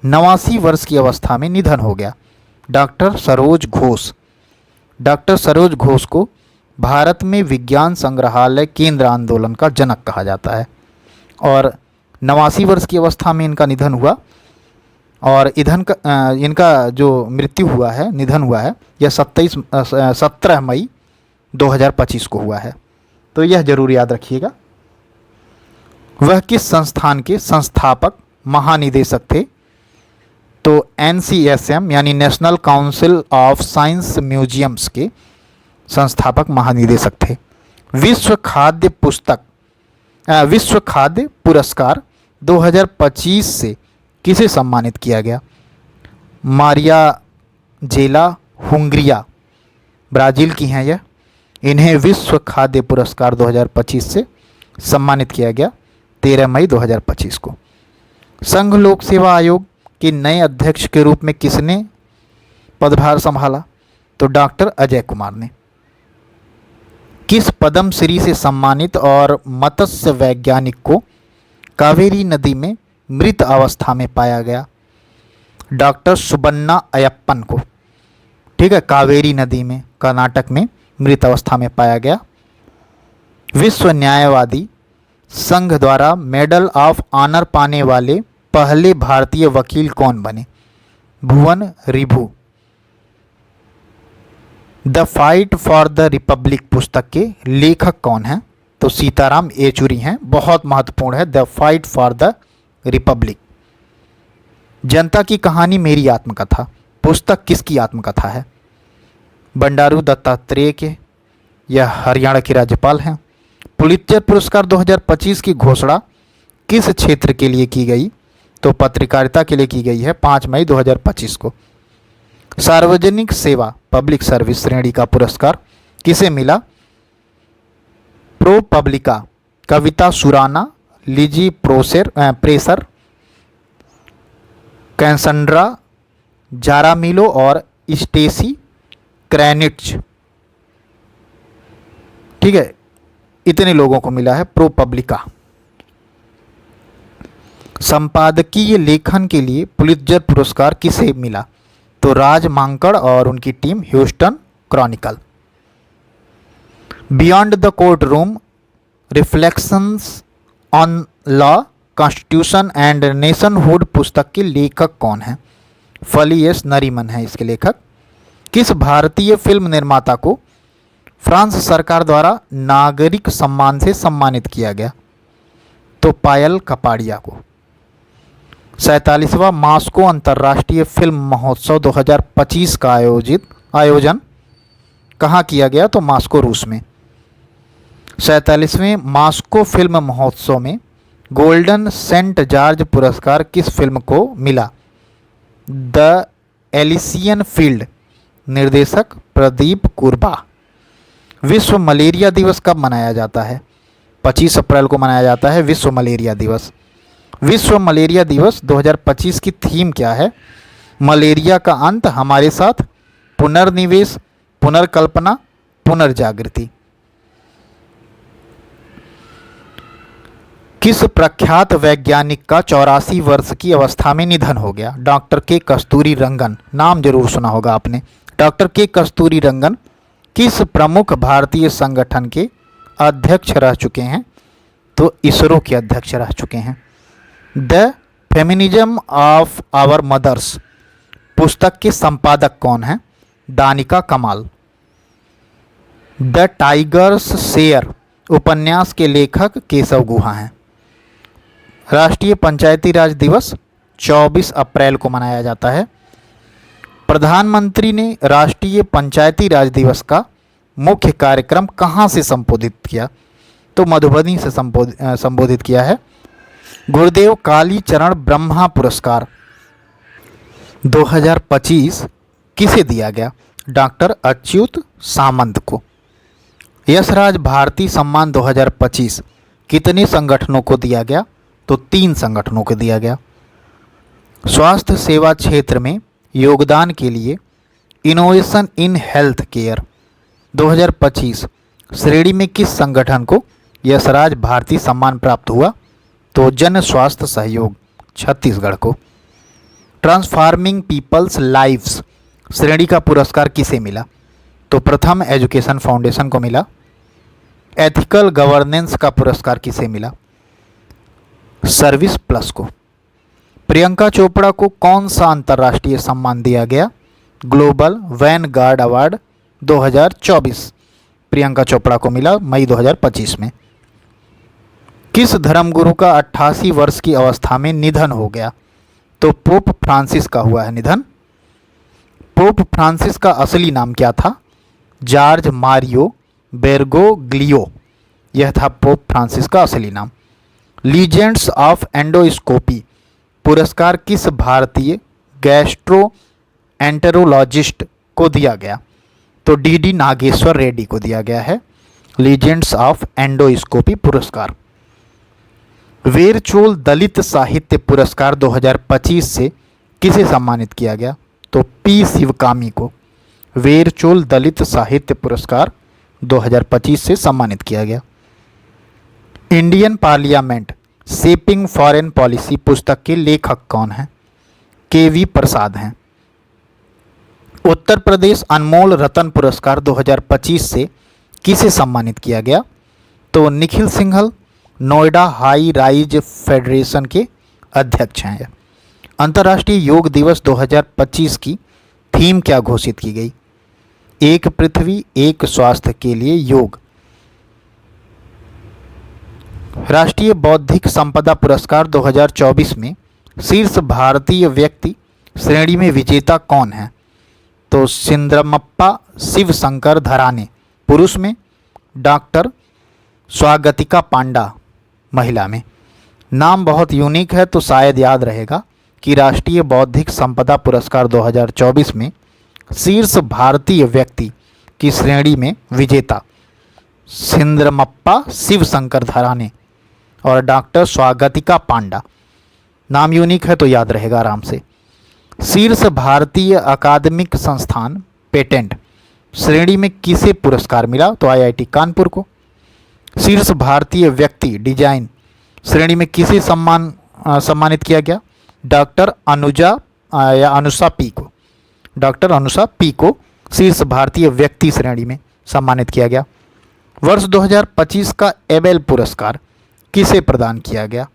89 वर्ष की अवस्था में निधन हो गया? डॉक्टर सरोज घोष। डॉक्टर सरोज घोष को भारत में विज्ञान संग्रहालय केंद्र आंदोलन का जनक कहा जाता है और 89 वर्ष की अवस्था में इनका निधन हुआ। और इनका जो मृत्यु हुआ है, निधन हुआ है, यह 17 मई 2025 को हुआ है। तो यह जरूर याद रखिएगा। वह किस संस्थान के संस्थापक महानिदेशक थे? तो NCSM यानी national council of science museums के संस्थापक महानिदेशक थे। विश्व खाद्य पुरस्कार 2025 से किसे सम्मानित किया गया? मारिया जेला हुंगरिया, ब्राज़ील की हैं यह। इन्हें विश्व खाद्य पुरस्कार 2025 से सम्मानित किया गया 13 मई 2025 को। संघ लोक सेवा आयोग के नए अध्यक्ष के रूप में किसने पदभार संभाला? तो डॉक्टर अजय कुमार ने। किस पद्मश्री से सम्मानित और मत्स्य वैज्ञानिक को कावेरी नदी में मृत अवस्था में पाया गया? डॉक्टर सुबन्ना अयप्पन को। ठीक है, कावेरी नदी में कर्नाटक में मृत अवस्था में पाया गया। विश्व न्यायवादी संघ द्वारा मेडल ऑफ ऑनर पाने वाले पहले भारतीय वकील कौन बने? Bhuvan Ribhu. The fight for the republic पुस्तक के लेखक कौन हैं? तो सीताराम येचुरी हैं। बहुत महत्वपूर्ण है the fight for the Republic. जनता की कहानी मेरी आत्मकथा पुस्तक किसकी आत्मकथा है? बंडारू दत्तात्रेय के। यह हरियाणा के राज्यपाल हैं। पुलित्जर पुरस्कार 2025 की घोषणा किस क्षेत्र के लिए की गई? तो पत्रकारिता के लिए की गई है 5 मई 2025 को। सार्वजनिक सेवा पब्लिक सर्विस श्रेणी का पुरस्कार किसे मिला? प्रो पब्लिका कविता सुराना, लिजी प्रेसर, कैसंड्रा जारामिलो और स्टेसी क्रैनिट्ज। ठीक है, इतने लोगों को मिला है प्रो पब्लिका। संपादकीय लेखन के लिए पुलित्जर पुरस्कार किसे मिला? तो राज मांकड़ और उनकी team Houston Chronicle. Beyond the court room reflections on law constitution and nationhood पुस्तक के लेखक कौन हैं? फली एस नरीमन है इसके लेखक। किस भारतीय फिल्म निर्माता को फ्रांस सरकार द्वारा नागरिक सम्मान से सम्मानित किया गया? तो पायल कपाड़िया को। 47वां मास्को अंतर्राष्ट्रीय फिल्म महोत्सव 2025 का आयोजन कहाँ किया गया? तो मास्को रूस में। 47वें मास्को फिल्म महोत्सव में गोल्डन सेंट जॉर्ज पुरस्कार किस फिल्म को मिला? The Elysian field. निर्देशक प्रदीप कुरबा। विश्व मलेरिया दिवस कब मनाया जाता है? 25 अप्रैल को मनाया जाता है विश्व मलेरिया दिवस। विश्व मलेरिया दिवस 2025 की थीम क्या है? मलेरिया का अंत हमारे साथ, पुनर्निवेश, पुनर्कल्पना, पुनर्जागृति। किस प्रख्यात वैज्ञानिक का 84 वर्ष की अवस्था में निधन हो गया? डॉक्टर के कस्तूरी रंगन। नाम जरूर सुना होगा आपने। डॉक्टर के कस्तूरी रंगन किस प्रमुख भारतीय संगठन के अध्यक्ष रह चुके हैं? तो इसरो के अध्यक्ष रह चुके हैं। The Feminism of Our Mothers पुस्तक के संपादक कौन हैं? दानिका कमाल। द टाइगर्स शेयर उपन्यास के लेखक केशव गुहा हैं। राष्ट्रीय पंचायती राज दिवस 24 अप्रैल को मनाया जाता है। प्रधानमंत्री ने राष्ट्रीय पंचायती राज दिवस का मुख्य कार्यक्रम कहाँ से संबोधित किया? तो मधुबनी से संबोधित किया है। गुरुदेव कालीचरण ब्रह्मा पुरस्कार 2025 किसे दिया गया? डॉक्टर अच्युत सामंत को। यशराज भारती सम्मान 2025 कितने संगठनों को दिया गया? तो 3 संगठनों को दिया गया। स्वास्थ्य सेवा क्षेत्र में योगदान के लिए इनोवेशन इन हेल्थ केयर 2025 श्रेणी में किस संगठन को यशराज भारती सम्मान प्राप्त हुआ? तो जन स्वास्थ्य सहयोग छत्तीसगढ़ को। ट्रांसफॉर्मिंग पीपल्स लाइव्स श्रेणी का पुरस्कार किसे मिला? तो प्रथम एजुकेशन फाउंडेशन को मिला। एथिकल गवर्नेंस का पुरस्कार किसे मिला? सर्विस प्लस को। प्रियंका चोपड़ा को कौन सा अंतर्राष्ट्रीय सम्मान दिया गया? Global Vanguard award 2024 Priyanka Chopra को मिला मई 2025 में। किस धर्मगुरु का 88 वर्ष की अवस्था में निधन हो गया? तो पोप फ्रांसिस का हुआ है निधन। पोप फ्रांसिस का असली नाम क्या था? George Mario Bergoglio. यह था पोप फ्रांसिस का असली नाम। लीजेंड्स ऑफ एंडोस्कोपी पुरस्कार किस भारतीय गैस्ट्रोएंटेरोलॉजिस्ट को दिया गया? तो डी नागेश्वर रेड्डी को दिया गया है लीजेंड्स ऑफ एंडोस्कोपी पुरस्कार। वेरचोल दलित साहित्य पुरस्कार 2025 से किसे सम्मानित किया गया? तो पी शिवकामी को। वेरचोल दलित साहित्य पुरस्कार 2025 से सम्मानित किया गया। Indian parliament shaping foreign policy पुस्तक के लेखक कौन हैं? KV प्रसाद हैं। उत्तर प्रदेश अनमोल रतन पुरस्कार 2025 से किसे सम्मानित किया गया? तो Nikhil Singhal Noida high rise federation के अध्यक्ष हैं। अंतर्राष्ट्रीय योग दिवस 2025 की थीम क्या घोषित की गई? एक पृथ्वी एक स्वास्थ्य के लिए योग। राष्ट्रीय बौद्धिक संपदा पुरस्कार 2024 में शीर्ष भारतीय व्यक्ति श्रेणी में विजेता कौन है? तो सिंद्रमप्पा शिवशंकर धराने पुरुष में, डॉक्टर स्वागतिका पांडा महिला में। नाम बहुत यूनिक है तो शायद याद रहेगा कि राष्ट्रीय बौद्धिक संपदा पुरस्कार 2024 में शीर्ष भारतीय व्यक्ति की श्रेणी में विजेता सिंद्रमप्पा शिवशंकर धराने और डॉक्टर स्वागतिका पांडा। नाम यूनिक है तो याद रहेगा आराम से। शीर्ष भारतीय अकादमिक संस्थान पेटेंट श्रेणी में किसे पुरस्कार मिला? तो IIT कानपुर को। शीर्ष भारतीय व्यक्ति डिजाइन श्रेणी में किसे सम्मानित किया गया? डॉक्टर अनुषा पी को। डॉक्टर अनुषा पी को शीर्ष भारतीय व्यक्ति श्रेणी में सम्मानित किया गया। वर्ष 2025 का एबेल पुरस्कार किसे प्रदान किया गया?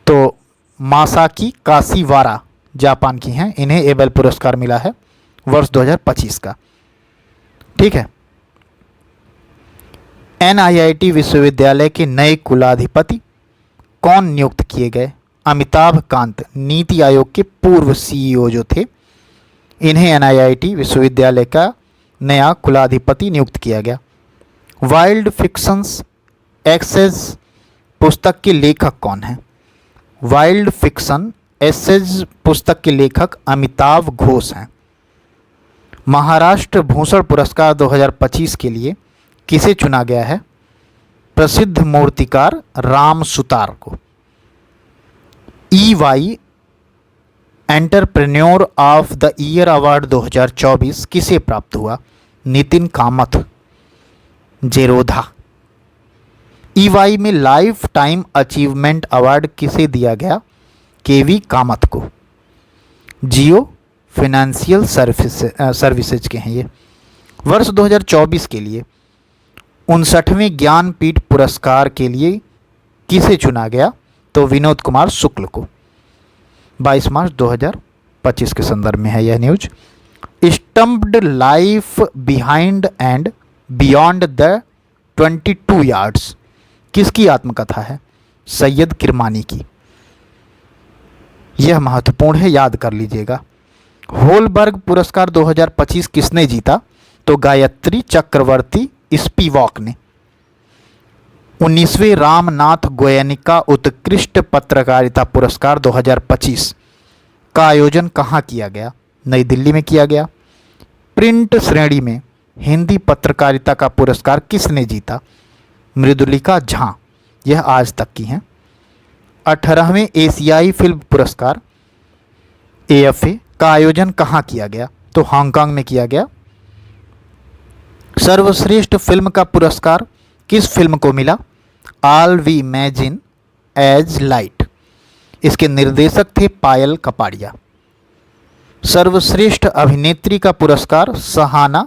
तो मासाकी काशीवारा जापान की हैं, इन्हें एबेल पुरस्कार मिला है वर्ष 2025 का। ठीक है। NIIT विश्वविद्यालय के नए कुलाधिपति कौन नियुक्त किए गए? अमिताभ कांत नीति आयोग के पूर्व CEO जो थे, इन्हें NIIT विश्वविद्यालय का नया कुलाधिपति नियुक्त किया गया। वाइल्ड फिक्शंस एसेज पुस्तक के लेखक कौन हैं? वाइल्ड फिक्शन एसेज पुस्तक के लेखक अमिताभ घोष हैं। महाराष्ट्र भूषण पुरस्कार 2025 के लिए किसे चुना गया है? प्रसिद्ध मूर्तिकार राम सुतार को। EY entrepreneur of the year award 2024 किसे प्राप्त हुआ? नितिन कामथ जेरोधा। EY में लाइफ टाइम अचीवमेंट अवार्ड किसे दिया गया? KV कामथ को। जियो फाइनेंशियल सर्विसेज के हैं ये। वर्ष 2024 के लिए 59वें ज्ञानपीठ पुरस्कार के लिए किसे चुना गया? तो विनोद कुमार शुक्ल को। 22 मार्च 2025 के संदर्भ में है यह news. Stumped life behind and beyond the 22 yards किसकी आत्मकथा है? सैयद किरमानी की। यह महत्वपूर्ण है, याद कर लीजिएगा। होलबर्ग पुरस्कार 2025 किसने जीता? तो गायत्री चक्रवर्ती स्पिवॉक ने। 19वें रामनाथ गोयनिका उत्कृष्ट पत्रकारिता पुरस्कार 2025 का आयोजन कहाँ किया गया? नई दिल्ली में किया गया। प्रिंट श्रेणी में हिंदी पत्रकारिता का पुरस्कार किसने जीता? मृदुलिका झा। यह आज तक की हैं। 18वें एशियाई फिल्म पुरस्कार AFA का आयोजन कहाँ किया गया? तो हांगकांग में किया गया। सर्वश्रेष्ठ फिल्म का पुरस्कार किस फिल्म को मिला? All We Imagine as Light. इसके निर्देशक थे पायल कपाड़िया। सर्वश्रेष्ठ अभिनेत्री का पुरस्कार सहाना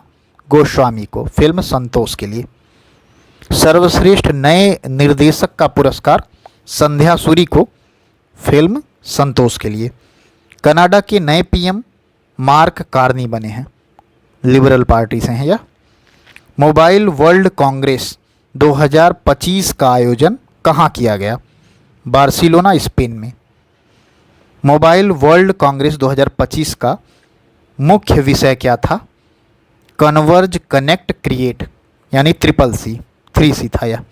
गोस्वामी को फिल्म संतोष के लिए। सर्वश्रेष्ठ नए निर्देशक का पुरस्कार संध्या सूरी को फिल्म संतोष के लिए। कनाडा के नए PM मार्क कार्नी बने हैं, लिबरल पार्टी से हैं यह। मोबाइल वर्ल्ड कांग्रेस 2025 का आयोजन कहाँ किया गया? बार्सिलोना स्पेन में। मोबाइल वर्ल्ड कांग्रेस 2025 का मुख्य विषय क्या था? कन्वर्ज कनेक्ट क्रिएट यानी CCC 3C था यह।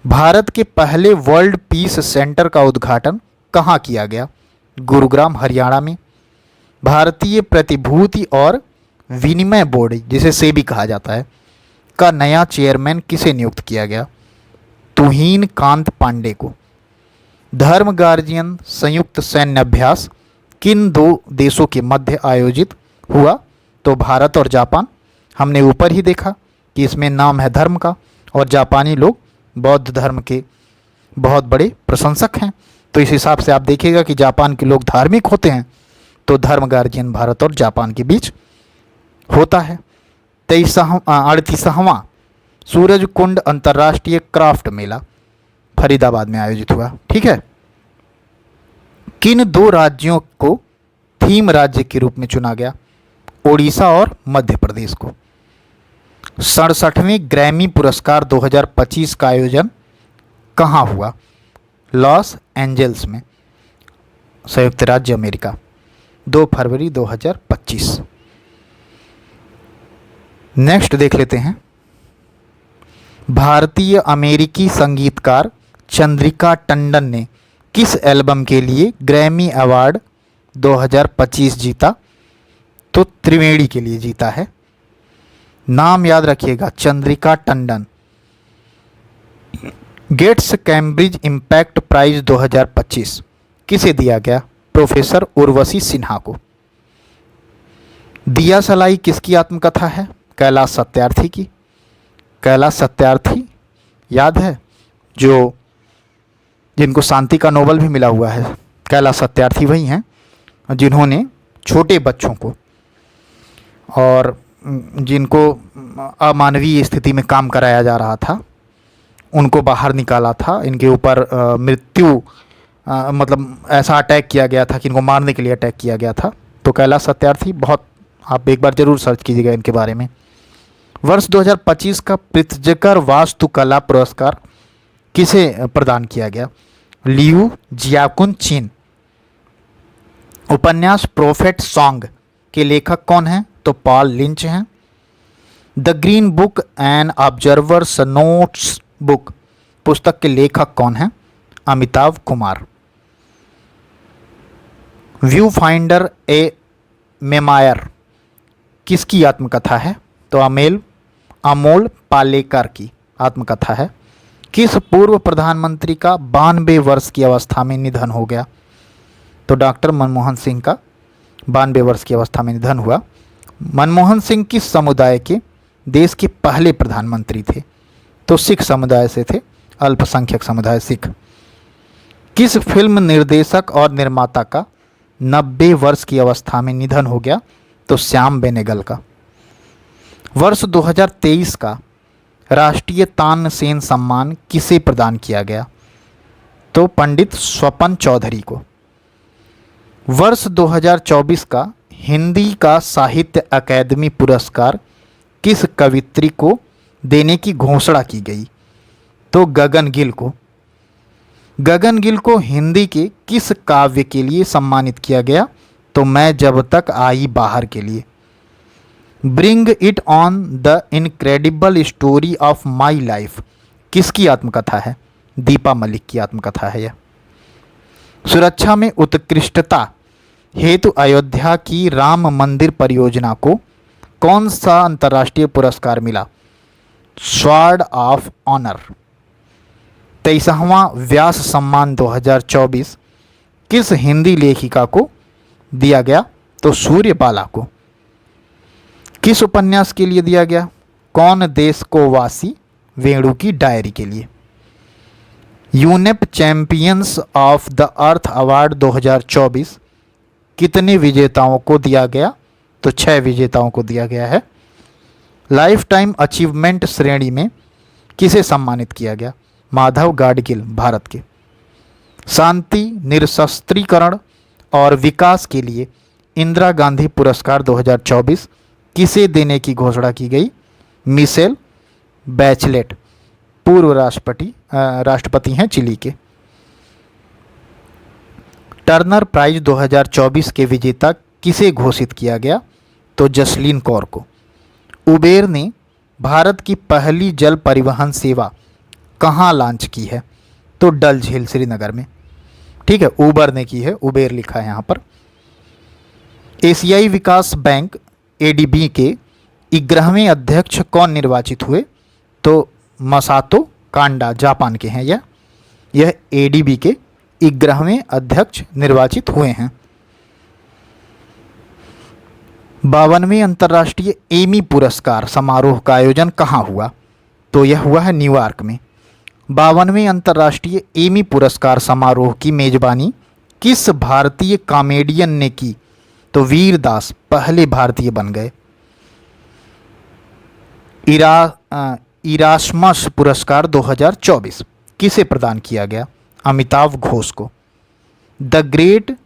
भारत के पहले वर्ल्ड पीस सेंटर का उद्घाटन कहाँ किया गया? गुरुग्राम हरियाणा में। भारतीय प्रतिभूति और विनिमय बोर्ड जिसे सेबी कहा जाता है का नया चेयरमैन किसे नियुक्त किया गया? तुहीन कांत पांडे को। धर्म गार्जियन संयुक्त सैन्य अभ्यास किन दो देशों के मध्य आयोजित हुआ? तो भारत और जापान। हमने ऊपर ही देखा कि इसमें नाम है धर्म का, और जापानी लोग बौद्ध धर्म के बहुत बड़े प्रशंसक हैं। तो इस हिसाब से आप देखिएगा कि जापान के लोग धार्मिक होते हैं, तो धर्म गार्जियन भारत और जापान के बीच होता है। 38वां सूरज कुंड अंतर्राष्ट्रीय क्राफ्ट मेला फरीदाबाद में आयोजित हुआ। ठीक है। किन दो राज्यों को थीम राज्य के रूप में चुना गया? ओडिशा और मध्य प्रदेश को। 67वें ग्रैमी पुरस्कार 2025 का आयोजन कहाँ हुआ? लॉस एंजल्स में, संयुक्त राज्य अमेरिका, 2 फरवरी 2025। नेक्स्ट देख लेते हैं। भारतीय अमेरिकी संगीतकार चंद्रिका टंडन ने किस एल्बम के लिए ग्रैमी अवार्ड 2025 जीता? तो त्रिवेणी के लिए जीता है। नाम याद रखिएगा, Chandrika Tandon. Gates Cambridge Impact Prize 2025 किसे दिया गया? प्रोफेसर उर्वशी सिन्हा को। दिया सलाई किसकी आत्मकथा है? कैलाश सत्यार्थी की। कैलाश सत्यार्थी याद है, जो जिनको शांति का नोबेल भी मिला हुआ है। कैलाश सत्यार्थी वही हैं जिन्होंने छोटे बच्चों को और जिनको अमानवीय स्थिति में काम कराया जा रहा था उनको बाहर निकाला था। इनके ऊपर मृत्यु मतलब ऐसा अटैक किया गया था कि इनको मारने के लिए अटैक किया गया था। तो कैलाश सत्यार्थी, बहुत आप एक बार जरूर सर्च कीजिएगा इनके बारे में। वर्ष 2025 का प्रित्जकर वास्तुकला पुरस्कार किसे प्रदान किया गया? लियू जियाकुन चीन। उपन्यास प्रोफेट सॉन्ग के लेखक कौन हैं? तो पॉल लिंच हैं। The green book and observers notes book पुस्तक के लेखक कौन हैं? अमिताभ कुमार। व्यू फाइंडर ए मेमायर किसकी आत्मकथा है? तो अमोल पालेकर की आत्मकथा है। किस पूर्व प्रधानमंत्री का 92 वर्ष की अवस्था में निधन हो गया? तो डॉक्टर मनमोहन सिंह का 92 वर्ष की अवस्था में निधन हुआ। मनमोहन सिंह किस समुदाय के देश के पहले प्रधानमंत्री थे? तो सिख समुदाय से थे, अल्पसंख्यक समुदाय सिख। किस फिल्म निर्देशक और निर्माता का 90 वर्ष की अवस्था में निधन हो गया? तो श्याम बेनेगल का। वर्ष 2023 का राष्ट्रीय तानसेन सम्मान किसे प्रदान किया गया? तो पंडित स्वपन चौधरी को। वर्ष 2024 का हिंदी का साहित्य अकादमी पुरस्कार किस कवित्री को देने की घोषणा की गई? तो गगन गिल को। गगन गिल को हिंदी के किस काव्य के लिए सम्मानित किया गया? तो मैं जब तक आई बाहर के लिए। Bring it on the incredible story of my life किसकी आत्मकथा है? दीपा मलिक की आत्मकथा है यह। सुरक्षा में उत्कृष्टता हेतु अयोध्या की राम मंदिर परियोजना को कौन सा अंतर्राष्ट्रीय पुरस्कार मिला? Sword of honour. 23वां व्यास सम्मान 2024 किस हिंदी लेखिका को दिया गया? तो सूर्यबाला को। किस उपन्यास के लिए दिया गया? कौन देश को वासी वेणु की डायरी के लिए। UNEP champions of the earth award 2024 कितने विजेताओं को दिया गया? तो 6 विजेताओं को दिया गया है। लाइफ टाइम अचीवमेंट श्रेणी में किसे सम्मानित किया गया? माधव गाडगिल, भारत के। शांति, निरशस्त्रीकरण और विकास के लिए इंदिरा गांधी पुरस्कार 2024 किसे देने की घोषणा की गई? मिशेल बैचलेट, पूर्व राष्ट्रपति हैं चिली के। टर्नर प्राइज 2024 के विजेता किसे घोषित किया गया? तो जसलीन कौर को। उबेर ने भारत की पहली जल परिवहन सेवा कहाँ लॉन्च की है? तो डल झील, श्रीनगर में। ठीक है, उबर ने की है, उबेर लिखा है यहाँ पर। एशियाई विकास बैंक एडीबी के 11वें अध्यक्ष कौन निर्वाचित हुए? तो मसातो कांडा, जापान के हैं यह एडीबी के 11वें अध्यक्ष निर्वाचित हुए हैं। 52वें अंतर्राष्ट्रीय एमी पुरस्कार समारोह का आयोजन कहाँ हुआ? तो यह हुआ है न्यूयॉर्क में। 52वें अंतर्राष्ट्रीय एमी पुरस्कार समारोह की मेजबानी किस भारतीय कॉमेडियन ने की? तो वीर दास पहले भारतीय बन गए। इरास्मस पुरस्कार 2024 किसे प्रदान किया गया? अमिताभ घोष को। The great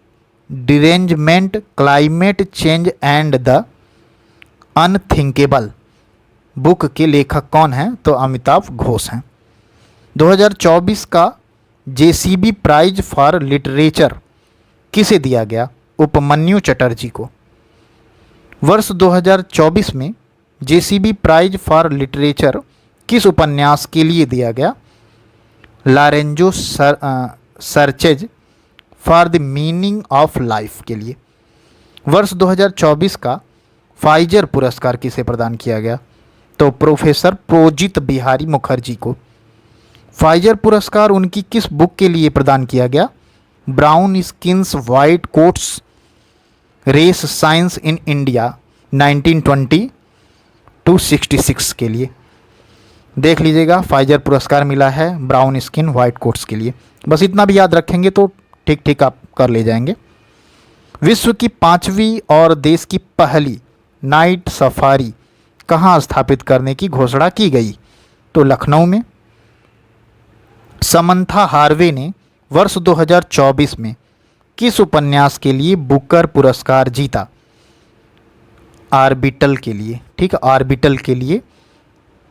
derangement, climate change and the unthinkable book के लेखक कौन हैं? तो अमिताभ घोष हैं। 2024 का जेसीबी प्राइज फॉर लिटरेचर किसे दिया गया? उपमन्यु चटर्जी को। वर्ष 2024 में जेसीबी प्राइज फॉर लिटरेचर किस उपन्यास के लिए दिया गया? Lorenzo searches for the meaning of life के लिए। वर्ष 2024 का फाइजर पुरस्कार किसे प्रदान किया गया? तो प्रोफेसर प्रोजित बिहारी मुखर्जी को। फाइजर पुरस्कार उनकी किस बुक के लिए प्रदान किया गया? Brown Skins White Coats Race Science in India 1920 to 66 के लिए। देख लीजिएगा, फाइजर पुरस्कार मिला है ब्राउन स्किन वाइट कोट्स के लिए। बस इतना भी याद रखेंगे तो ठीक ठीक आप कर ले जाएंगे। विश्व की 5वीं और देश की पहली नाइट सफारी कहाँ स्थापित करने की घोषणा की गई? तो लखनऊ में। समंथा हार्वे ने वर्ष 2024 में किस उपन्यास के लिए बुकर पुरस्कार जीता? आर्बिटल के लिए। ठीक है, आर्बिटल के लिए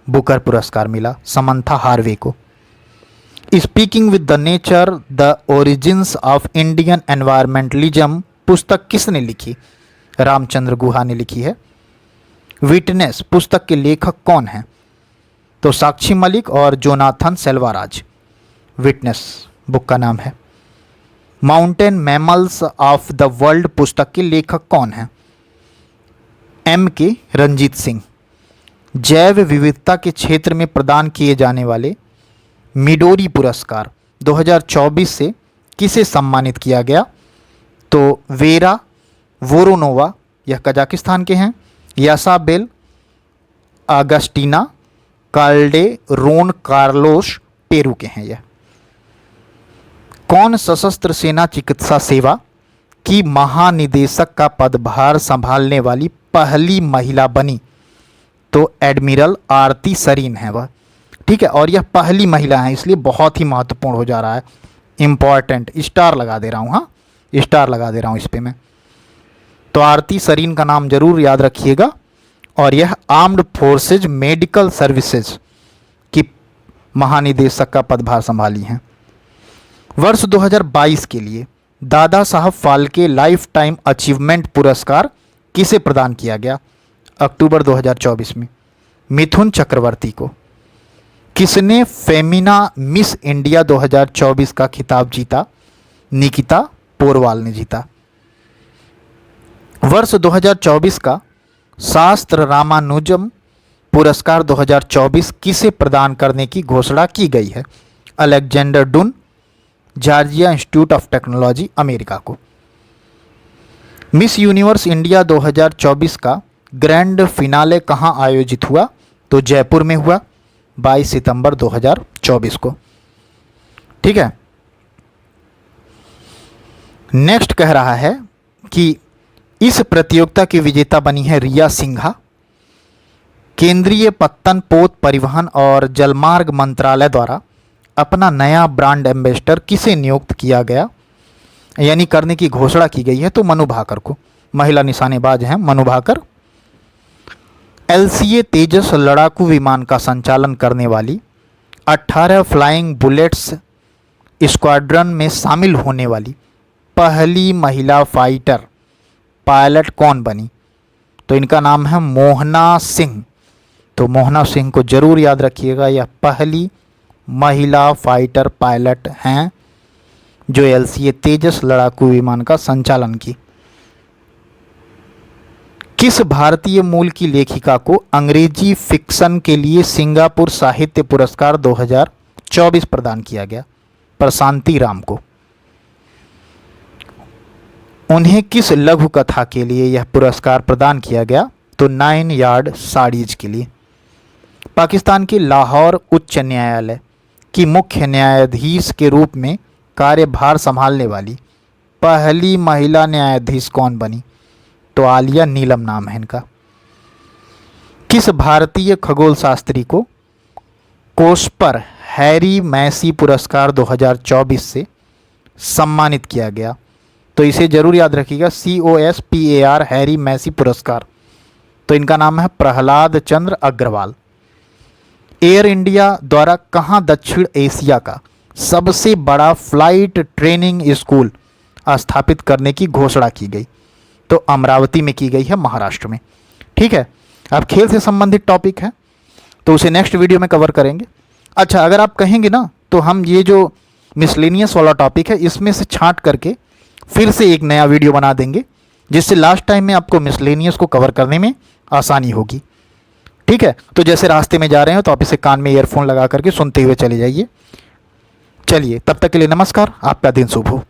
बुकर पुरस्कार मिला समंथा हार्वे को। Speaking with the nature, the origins of Indian environmentalism पुस्तक किसने लिखी? रामचंद्र गुहा ने लिखी है। विटनेस पुस्तक के लेखक कौन हैं? तो साक्षी मलिक और जोनाथन सेल्वाराज। विटनेस बुक का नाम है। Mountain mammals of the world पुस्तक के लेखक कौन हैं? M.K. रंजीत सिंह। जैव विविधता के क्षेत्र में प्रदान किए जाने वाले मिडोरी पुरस्कार 2024 से किसे सम्मानित किया गया? तो वेरा वोरोनोवा, यह कजाकिस्तान के हैं। यासाबेल अगस्टीना काल्डेरोन कार्लोस पेरू के हैं। यह कौन सशस्त्र सेना चिकित्सा सेवा की महानिदेशक का पदभार संभालने वाली पहली महिला बनी? तो एडमिरल आरती सरीन है वह। ठीक है, और यह पहली महिला है इसलिए बहुत ही महत्वपूर्ण हो जा रहा है, इम्पॉर्टेंट। स्टार लगा दे रहा हूँ, हाँ स्टार लगा दे रहा हूँ इस पर मैं। तो आरती सरीन का नाम जरूर याद रखिएगा। और यह आर्म्ड फोर्सेज मेडिकल सर्विसेज की महानिदेशक का पदभार संभाली हैं। वर्ष 2022 के लिए Dada Saheb Phalke life time achievement पुरस्कार किसे प्रदान किया गया? अक्टूबर 2024 में मिथुन चक्रवर्ती को। किसने फेमिना मिस इंडिया 2024 का खिताब जीता? निकिता पोरवाल ने जीता। वर्ष 2024 का शास्त्र रामानुजम पुरस्कार 2024 किसे प्रदान करने की घोषणा की गई है? Alexander Dunn, Georgia Institute of Technology, America को। मिस यूनिवर्स इंडिया 2024 का ग्रैंड फिनाले कहाँ आयोजित हुआ? तो जयपुर में हुआ 22 सितंबर 2024 को। ठीक है, नेक्स्ट कह रहा है कि इस प्रतियोगिता की विजेता बनी है रिया सिंघा। केंद्रीय पत्तन पोत परिवहन और जलमार्ग मंत्रालय द्वारा अपना नया ब्रांड एम्बेसडर किसे नियुक्त किया गया, यानी करने की घोषणा की गई है? तो मनु भाकर को। महिला निशानेबाज हैं मनु भाकर। LCA तेजस लड़ाकू विमान का संचालन करने वाली 18 फ्लाइंग बुलेट्स स्क्वाड्रन में शामिल होने वाली पहली महिला फाइटर पायलट कौन बनी? तो इनका नाम है मोहना सिंह। तो मोहना सिंह को जरूर याद रखिएगा, यह पहली महिला फाइटर पायलट हैं जो LCA तेजस लड़ाकू विमान का संचालन की। किस भारतीय मूल की लेखिका को अंग्रेजी फिक्शन के लिए सिंगापुर साहित्य पुरस्कार 2024 प्रदान किया गया? प्रशांति राम को। उन्हें किस लघु कथा के लिए यह पुरस्कार प्रदान किया गया? तो 9 यार्ड साड़ीज के लिए। पाकिस्तान के लाहौर उच्च न्यायालय की मुख्य न्यायाधीश के रूप में कार्यभार संभालने वाली पहली महिला न्यायाधीश कौन बनी? तो आलिया नीलम नाम है इनका। किस भारतीय खगोल शास्त्री को कोस्पर हैरी मैसी पुरस्कार 2024 से सम्मानित किया गया? तो इसे जरूर याद रखिएगा, COSPAR हैरी मैसी पुरस्कार। तो इनका नाम है प्रहलाद चंद्र अग्रवाल। एयर इंडिया द्वारा कहाँ दक्षिण एशिया का सबसे बड़ा फ्लाइट ट्रेनिंग स्कूल स्थापित करने की घोषणा की गई? तो अमरावती में की गई है, महाराष्ट्र में। ठीक है, अब खेल से संबंधित टॉपिक है तो उसे नेक्स्ट वीडियो में कवर करेंगे। अच्छा, अगर आप कहेंगे ना तो हम ये जो मिसलेनियस वाला टॉपिक है इसमें से छांट करके फिर से एक नया वीडियो बना देंगे, जिससे लास्ट टाइम में आपको मिसलेनियस को कवर करने में आसानी होगी। ठीक है, तो जैसे रास्ते में जा रहे हो तो आप इसे कान में ईयरफोन लगा करके सुनते हुए चले जाइए। चलिए, तब तक के लिए नमस्कार, आपका दिन शुभ हो।